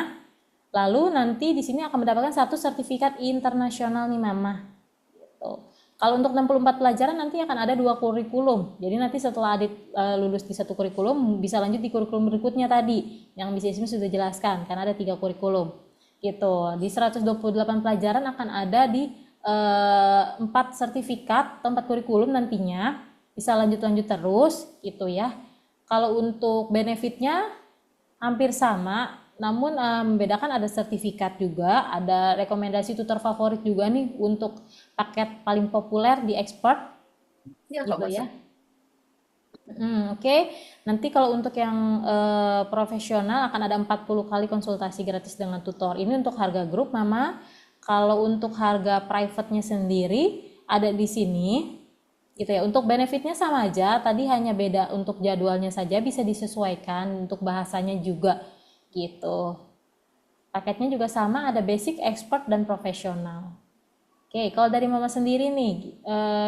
Lalu nanti di sini akan mendapatkan satu sertifikat internasional nih Mama. Gitu. Kalau untuk 64 pelajaran nanti akan ada 2 kurikulum. Jadi nanti setelah Adit lulus di satu kurikulum bisa lanjut di kurikulum berikutnya tadi yang Miss Ismi sudah jelaskan, karena ada 3 kurikulum. Gitu. Di 128 pelajaran akan ada di 4 sertifikat atau 4 kurikulum nantinya, bisa lanjut-lanjut terus gitu ya. Kalau untuk benefitnya hampir sama, namun membedakan ada sertifikat juga, ada rekomendasi tutor favorit juga nih untuk paket paling populer di expert Ya, gitu Kak Mas. ya. Oke. Nanti kalau untuk yang profesional akan ada 40 kali konsultasi gratis dengan tutor. Ini untuk harga grup Mama. Kalau untuk harga private-nya sendiri ada di sini gitu ya. Untuk benefitnya sama aja, tadi hanya beda untuk jadwalnya saja bisa disesuaikan, untuk bahasanya juga gitu. Paketnya juga sama, ada basic, expert, dan profesional. Oke, kalau dari Mama sendiri nih,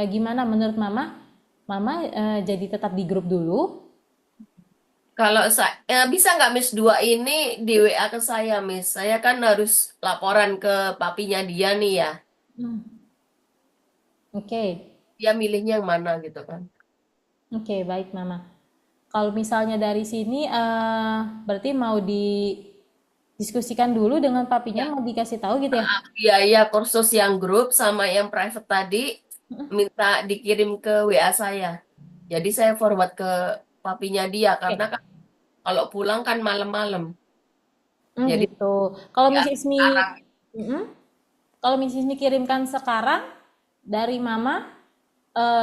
gimana menurut Mama? Mama jadi tetap di grup dulu? Kalau saya bisa nggak Miss dua ini di WA ke saya, Miss. Saya kan harus laporan ke papinya dia nih ya. Oke, Dia milihnya yang mana gitu kan. oke, baik Mama. Kalau misalnya dari sini, berarti mau didiskusikan dulu dengan papinya, Ya, mau dikasih tahu gitu ya? biaya kursus yang grup sama yang private tadi minta dikirim ke WA saya. Jadi saya forward ke papinya dia karena Oke, kan Kalau pulang kan malam-malam. Jadi Gitu. Kalau ya Miss Ismi, sekarang. mm-mm. Kalau Miss Ismi kirimkan sekarang dari Mama,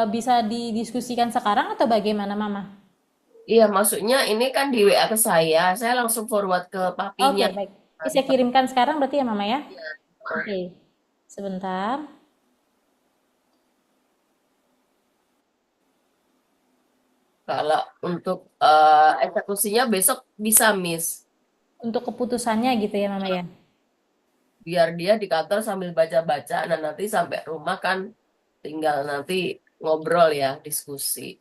bisa didiskusikan sekarang atau bagaimana Mama? Iya, maksudnya ini kan di WA ke saya langsung forward ke Oke, papinya. baik. Oke, saya kirimkan sekarang berarti ya Mama ya. Nah, Oke, sebentar. kalau untuk eksekusinya besok bisa, Miss. Untuk keputusannya gitu ya Mama ya. Biar dia di kantor sambil baca-baca, nah nanti sampai rumah kan tinggal nanti ngobrol ya, diskusi.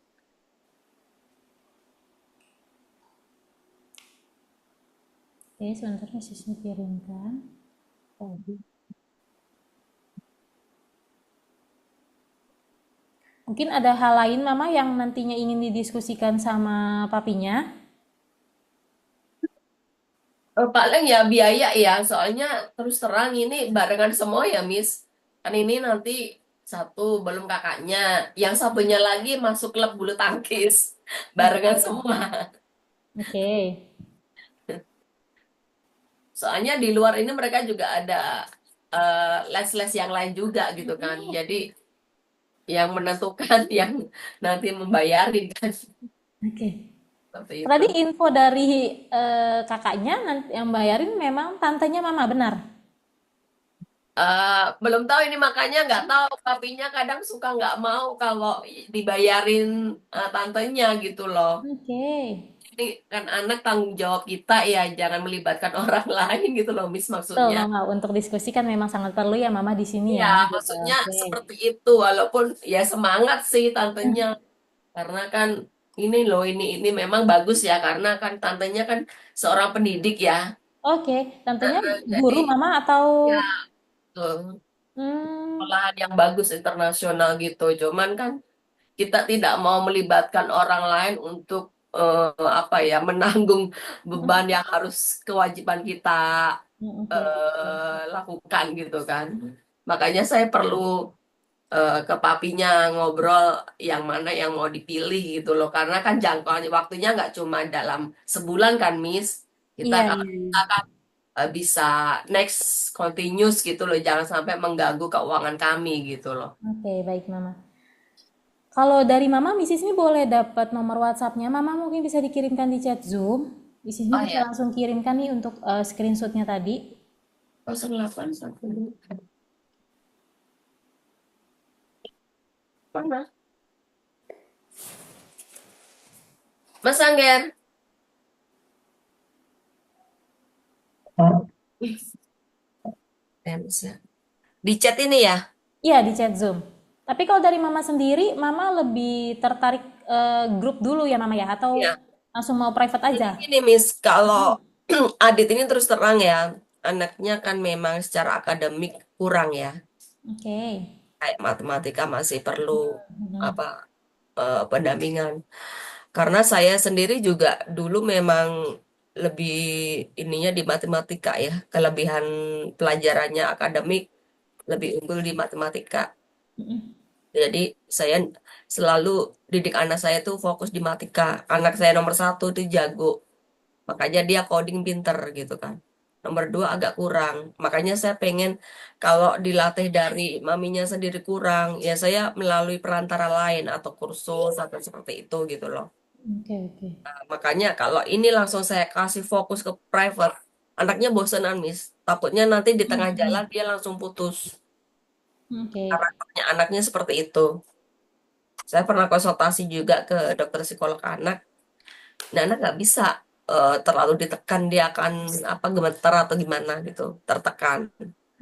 Oke, sebentar Miss Ismi kirimkan. Mungkin ada hal lain Mama yang nantinya ingin didiskusikan sama papinya. Paling ya biaya ya, soalnya terus terang ini barengan semua ya, Miss. Kan ini nanti satu belum kakaknya, yang satunya lagi masuk klub bulu tangkis, barengan semua. Oke. Soalnya di luar ini mereka juga ada les-les yang lain juga gitu kan. Jadi yang menentukan yang nanti membayarin kan Oke. seperti itu. Tadi info dari kakaknya nanti yang bayarin memang tantenya Mama benar. Belum tahu ini makanya nggak tahu papinya kadang suka nggak mau kalau dibayarin tantenya gitu loh. Oke. Ini kan anak tanggung jawab kita ya, jangan melibatkan orang lain gitu loh, Miss Betul maksudnya. Mama, untuk diskusi kan memang sangat perlu ya Mama di sini Iya, ya gitu. maksudnya Oke. seperti itu walaupun ya semangat sih tantenya karena kan ini loh ini memang bagus ya karena kan tantenya kan seorang pendidik ya. Oke, tantenya Jadi guru Mama atau ya tuh, hmm, sekolahan yang bagus internasional gitu. Cuman kan kita tidak mau melibatkan orang lain untuk apa ya menanggung beban yang harus kewajiban kita oke. lakukan gitu kan. Makanya saya perlu ke papinya ngobrol yang mana yang mau dipilih gitu loh. Karena kan jangkauan waktunya nggak cuma dalam sebulan kan, Miss. Kita Iya, kan iya. kita kan bisa next continuous gitu loh. Jangan sampai mengganggu keuangan kami gitu loh. Oke, baik Mama. Kalau dari Mama, Mrs. ini boleh dapat nomor WhatsApp-nya. Mama mungkin bisa dikirimkan di chat Zoom. Mrs. ini Oh bisa ya, langsung kirimkan nih untuk screenshot-nya tadi. 0812. Mana? Mas Angger. Thanks ya. Di chat ini ya. Iya, di chat Zoom. Tapi kalau dari Mama sendiri, Mama lebih tertarik grup dulu ya Mama ya? Atau Ya. langsung mau private Jadi aja? gini, Miss, kalau Adit ini terus terang ya, anaknya kan memang secara akademik kurang ya. Oke. Kayak matematika masih perlu Mhm. apa pendampingan. Karena saya sendiri juga dulu memang lebih ininya di matematika ya, kelebihan pelajarannya akademik lebih unggul di matematika. Mhm. Jadi saya selalu didik anak saya tuh fokus di matematika. Anak saya nomor satu itu jago, makanya dia coding pinter gitu kan. Nomor dua agak kurang, makanya saya pengen kalau dilatih dari maminya sendiri kurang, ya saya melalui perantara lain atau kursus atau seperti itu gitu loh. Oke, oke. Makanya kalau ini langsung saya kasih fokus ke private, anaknya bosenan, Miss. Takutnya nanti di tengah jalan Mhm. dia langsung putus. Oke. Karakternya anaknya seperti itu. Saya pernah konsultasi juga ke dokter psikolog anak. Nah, anak nggak bisa terlalu ditekan dia akan apa gemeter atau gimana gitu, tertekan.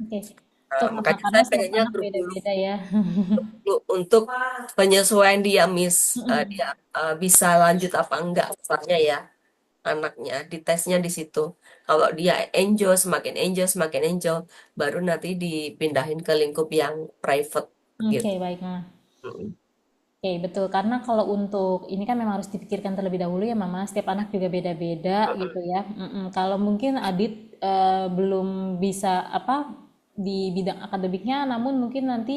Oke. Betul, Mama, Makanya karena saya setiap pengennya anak grup dulu beda-beda ya. untuk penyesuaian dia, Miss. Mhm. Dia bisa lanjut apa enggak, misalnya ya. Anaknya ditesnya di situ kalau dia enjoy semakin enjoy baru nanti dipindahin ke lingkup yang private Oke, gitu. baik, Mama. Mm. Oke, betul. Karena kalau untuk ini kan memang harus dipikirkan terlebih dahulu ya, Mama. Setiap anak juga beda-beda gitu ya. Kalau mungkin Adit belum bisa apa di bidang akademiknya, namun mungkin nanti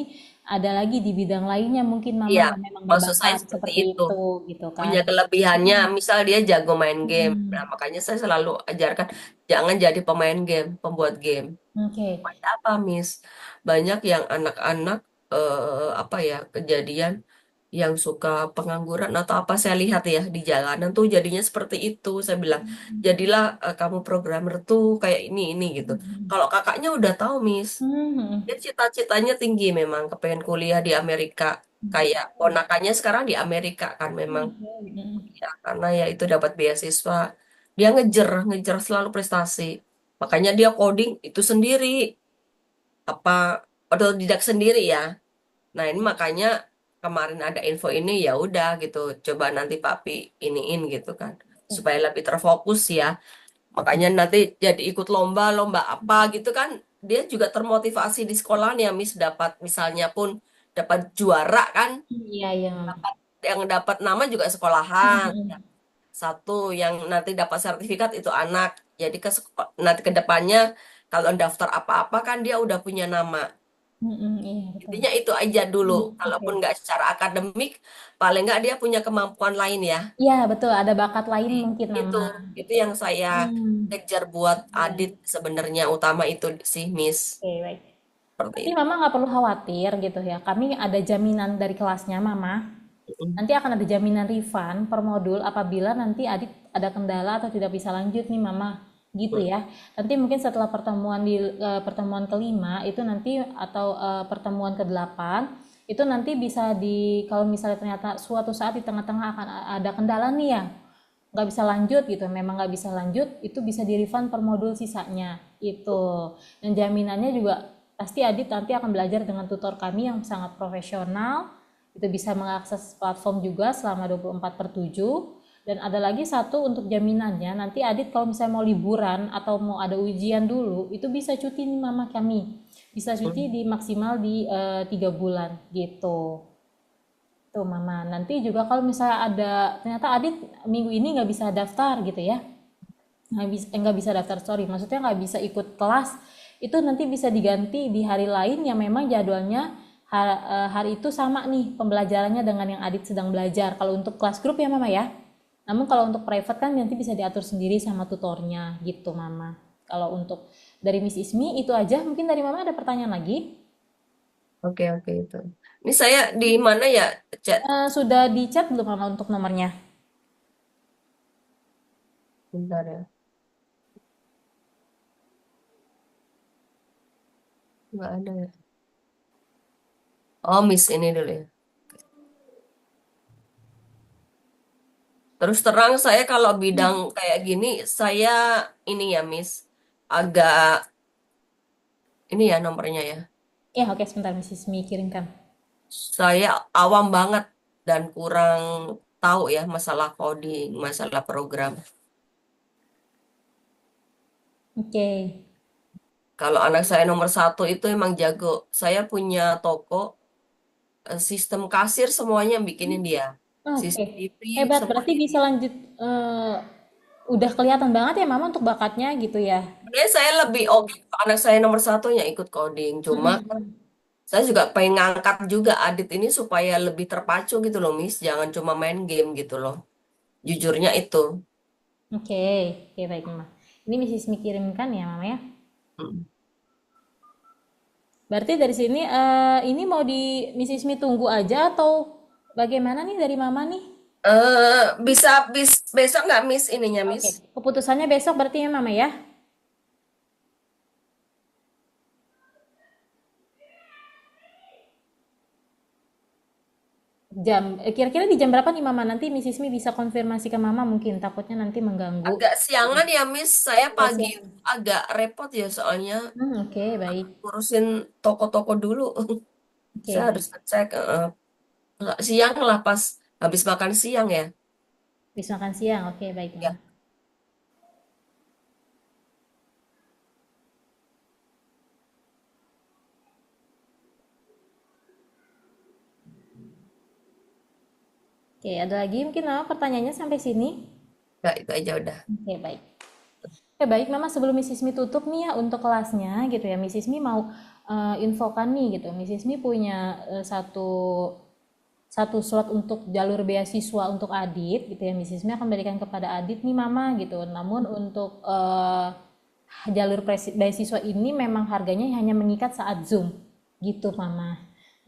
ada lagi di bidang lainnya mungkin mama Iya, yang memang maksud saya berbakat seperti seperti itu. itu gitu Punya kan. kelebihannya, misal dia jago main game. Nah, Hmm, makanya saya selalu ajarkan, jangan jadi pemain game, pembuat game. oke. Supaya apa, Miss? Banyak yang anak-anak, apa ya, kejadian yang suka pengangguran atau apa saya lihat ya di jalanan tuh jadinya seperti itu. Saya bilang, jadilah kamu programmer tuh kayak ini gitu. Kalau kakaknya udah tahu, Miss, Hmm, dia cita-citanya tinggi memang, kepengen kuliah di Amerika. Kayak ponakannya sekarang di Amerika kan memang. Ya, karena ya itu dapat beasiswa. Dia ngejar, ngejar selalu prestasi. Makanya dia coding itu sendiri, apa otodidak sendiri ya. Nah, ini makanya kemarin ada info ini ya udah gitu. Coba nanti Papi iniin gitu kan. Supaya lebih terfokus ya. Makanya nanti jadi ikut lomba, lomba apa gitu kan. Dia juga termotivasi di sekolahnya, Miss dapat misalnya pun dapat juara kan. iya, iya mama. Yang dapat nama juga sekolahan. Satu yang nanti dapat sertifikat itu anak. Jadi nanti ke depannya kalau daftar apa-apa kan dia udah punya nama. Iya betul. Intinya itu aja dulu. Oke. Kalaupun nggak secara akademik, paling nggak dia punya kemampuan lain ya. Iya betul, ada bakat lain mungkin Itu mama. itu yang saya Hmm, kejar buat iya. Adit sebenarnya utama itu sih, Miss. Oke, baik. Seperti Tapi itu. mama nggak perlu khawatir gitu ya. Kami ada jaminan dari kelasnya mama. Mm. Nanti akan ada jaminan refund per modul apabila nanti Adit ada kendala atau tidak bisa lanjut nih mama. Gitu ya. Nanti mungkin setelah pertemuan di pertemuan kelima itu nanti atau pertemuan ke-8 itu nanti bisa di kalau misalnya ternyata suatu saat di tengah-tengah akan ada kendala nih ya nggak bisa lanjut gitu memang nggak bisa lanjut itu bisa di refund per modul sisanya itu dan jaminannya juga pasti Adit nanti akan belajar dengan tutor kami yang sangat profesional itu bisa mengakses platform juga selama 24/7 dan ada lagi satu untuk jaminannya nanti Adit kalau misalnya mau liburan atau mau ada ujian dulu itu bisa cuti nih mama kami bisa cuti di maksimal di 3 bulan gitu. Tuh Mama, nanti juga kalau misalnya ada ternyata Adit minggu ini nggak bisa daftar gitu ya, nggak bisa daftar sorry, maksudnya nggak bisa ikut kelas, itu nanti bisa diganti di hari lain yang memang jadwalnya hari itu sama nih pembelajarannya dengan yang Adit sedang belajar. Kalau untuk kelas grup ya Mama ya. Namun kalau untuk private kan nanti bisa diatur sendiri sama tutornya gitu Mama. Kalau untuk dari Miss Ismi itu aja, mungkin dari Mama ada pertanyaan lagi? Oke, oke itu. Ini saya di mana ya chat? Sudah di chat belum Mama untuk nomornya? Bentar ya. Nggak ada ya. Oh, Miss ini dulu ya. Terus terang saya kalau bidang kayak gini, saya ini ya, Miss, agak ini ya nomornya ya. Ya, oke, sebentar Miss Ismi kirimkan. Saya awam banget dan kurang tahu ya masalah coding, masalah program. Oke. Kalau anak saya nomor satu itu emang jago. Saya punya toko, sistem kasir semuanya bikinin dia. Oke. CCTV Hebat, semua berarti ini. bisa lanjut udah kelihatan banget ya Mama untuk bakatnya gitu ya. Sebenarnya saya lebih oke kalau anak saya nomor satunya ikut coding. Cuma Mm-mm. saya juga pengen ngangkat juga Adit ini supaya lebih terpacu gitu loh, Miss. Jangan cuma main game gitu loh. Jujurnya itu. Oke, oke baik Mama. Ini Miss Ismi kirimkan ya Mama ya. Mm. Berarti dari sini ini mau di Miss Ismi tunggu aja atau bagaimana nih dari Mama nih? Bisa besok nggak, Miss, ininya, Miss? Oke, keputusannya besok berarti ya Mama ya. Kira-kira di jam berapa nih Mama? Nanti Miss Ismi bisa konfirmasi ke Mama mungkin takutnya nanti mengganggu. Agak siangan ya, Miss. Saya Agak pagi siang. agak repot ya soalnya Oke, baik. ngurusin toko-toko dulu. Oke, Saya baik. harus cek siang lah pas habis makan siang ya. Habis makan siang. Oke, baik, Mama. Ya. Oke, ada lagi mungkin Mama pertanyaannya sampai sini? Ya, itu aja udah. Oke, baik. Baik, Mama, sebelum Mrs. Mi tutup nih ya untuk kelasnya gitu ya, Mrs. Mi mau infokan nih gitu. Mrs. Mi punya satu slot untuk jalur beasiswa untuk Adit gitu ya. Mrs. Mi akan berikan kepada Adit nih Mama gitu. Namun untuk jalur beasiswa ini memang harganya hanya mengikat saat Zoom gitu Mama.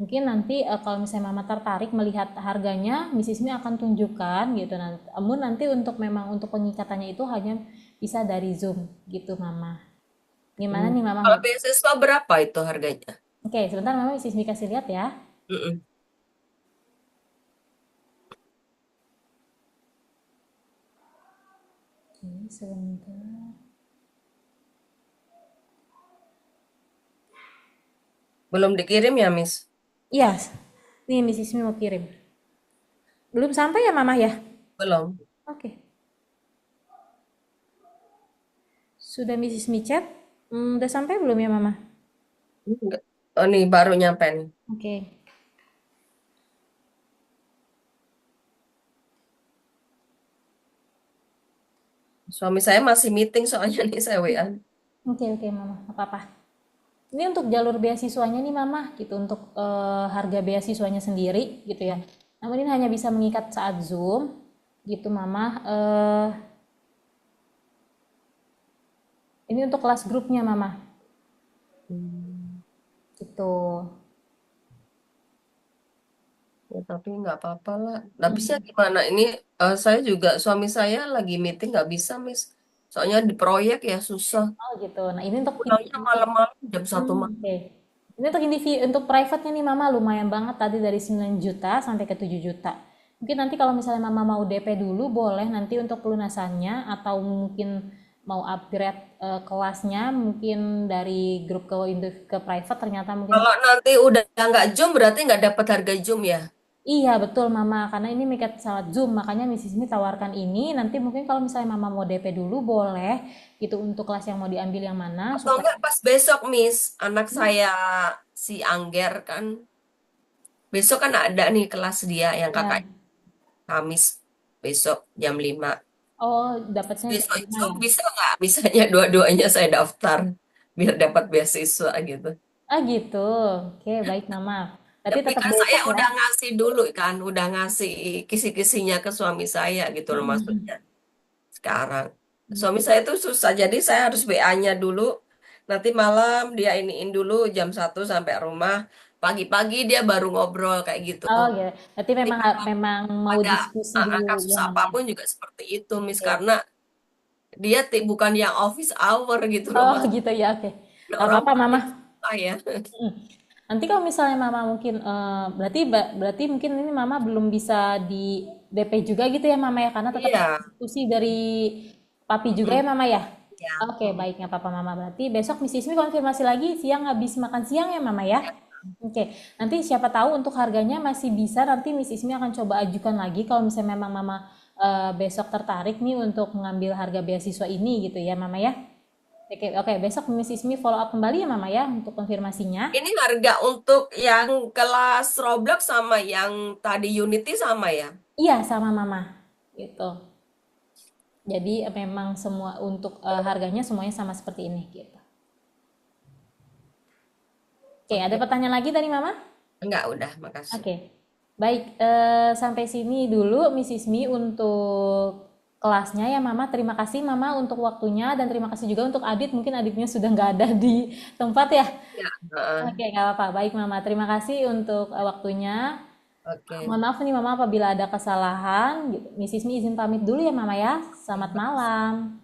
Mungkin nanti kalau misalnya Mama tertarik melihat harganya, Mrs. Mi akan tunjukkan gitu. Namun nanti untuk memang untuk pengikatannya itu hanya bisa dari Zoom gitu Mama. Gimana Hmm. nih Mama? Kalau beasiswa berapa itu harganya? Oke, sebentar Mama Mrs. Mi kasih lihat ya. Mm-mm. Oke, sebentar. Belum dikirim ya, Miss? Iya, nih Mrs. Mi mau kirim. Belum sampai ya Mama ya? Belum. Oke. Sudah Mrs. Mi chat? Udah sampai belum ya Mama? Enggak. Oh, nih baru nyampe nih. Oke. Suami saya masih meeting soalnya nih saya WA. Oke Mama, nggak apa-apa. Ini untuk jalur beasiswanya nih Mama, gitu untuk harga beasiswanya sendiri gitu ya. Namun ini hanya bisa mengikat saat Zoom, gitu Mama. Ini untuk kelas grupnya Mama, Hmm. gitu. Ya, tapi nggak apa-apa lah. Habisnya gimana? Ini saya juga suami saya lagi meeting nggak bisa, Miss. Soalnya di proyek ya susah. Oh gitu. Nah ini untuk Pulangnya malam-malam jam 1 malam. oke. Ini untuk individu, untuk private-nya nih Mama lumayan banget tadi dari 9 juta sampai ke 7 juta. Mungkin nanti kalau misalnya Mama mau DP dulu boleh nanti untuk pelunasannya atau mungkin mau upgrade kelasnya mungkin dari grup ke private ternyata mungkin. Kalau nanti udah nggak Zoom berarti nggak dapat harga Zoom ya? Iya betul Mama, karena ini mikat salat Zoom, makanya Mrs. Mi tawarkan ini. Nanti mungkin kalau misalnya Mama mau DP dulu boleh gitu untuk kelas yang mau diambil yang mana Atau supaya. enggak pas besok, Miss, anak saya si Angger kan besok kan ada nih kelas dia yang kakak Ya. Kamis besok jam 5. Oh, dapatnya jam Besok 5 itu ya. bisa nggak misalnya dua-duanya saya daftar biar dapat beasiswa gitu. Ah gitu. Oke, baik Mama. Tapi Tapi tetap kan saya besok ya. udah ngasih dulu kan, udah ngasih kisi-kisinya ke suami saya gitu loh Mm-mm. maksudnya. Sekarang suami saya tuh susah, jadi saya harus WA-nya dulu. Nanti malam dia iniin dulu jam 1 sampai rumah. Pagi-pagi dia baru ngobrol kayak gitu. Oh ya. Berarti Jadi memang kalau memang mau ada diskusi dulu kasus ya Mama ya. apapun juga seperti itu, Miss, Oke. karena dia bukan yang office hour gitu loh Oh mas. gitu ya, oke. Gak Orang apa-apa Mama. tua ya. Mm. Nanti kalau misalnya Mama mungkin berarti berarti mungkin ini Mama belum bisa di DP juga gitu ya Mama ya karena tetap ada Iya. diskusi dari Papi juga ya Mm, Mama ya. ya. Oke, baik nggak apa-apa Mama. Berarti besok Miss Ismi konfirmasi lagi siang habis makan siang ya Mama ya. Ya. Oke, nanti siapa tahu untuk harganya masih bisa nanti Miss Ismi akan coba ajukan lagi kalau misalnya memang Mama besok tertarik nih untuk mengambil harga beasiswa ini gitu ya Mama ya. Oke, besok Miss Ismi follow up kembali ya Mama ya untuk konfirmasinya. Ini harga untuk yang kelas Roblox sama yang tadi Unity sama ya? Iya, sama Mama. Gitu. Jadi memang semua untuk harganya semuanya sama seperti ini gitu. Oke, ada Oke. pertanyaan lagi tadi Mama? Enggak, udah, makasih. Oke. Baik, sampai sini dulu Miss Ismi untuk kelasnya ya Mama. Terima kasih Mama untuk waktunya dan terima kasih juga untuk Adit. Mungkin Aditnya sudah nggak ada di tempat ya. Ya, heeh. Oke, nggak apa-apa. Baik Mama, terima kasih untuk waktunya. Oke. Mohon maaf nih Mama apabila ada kesalahan. Miss Ismi izin pamit dulu ya Mama ya. Selamat malam.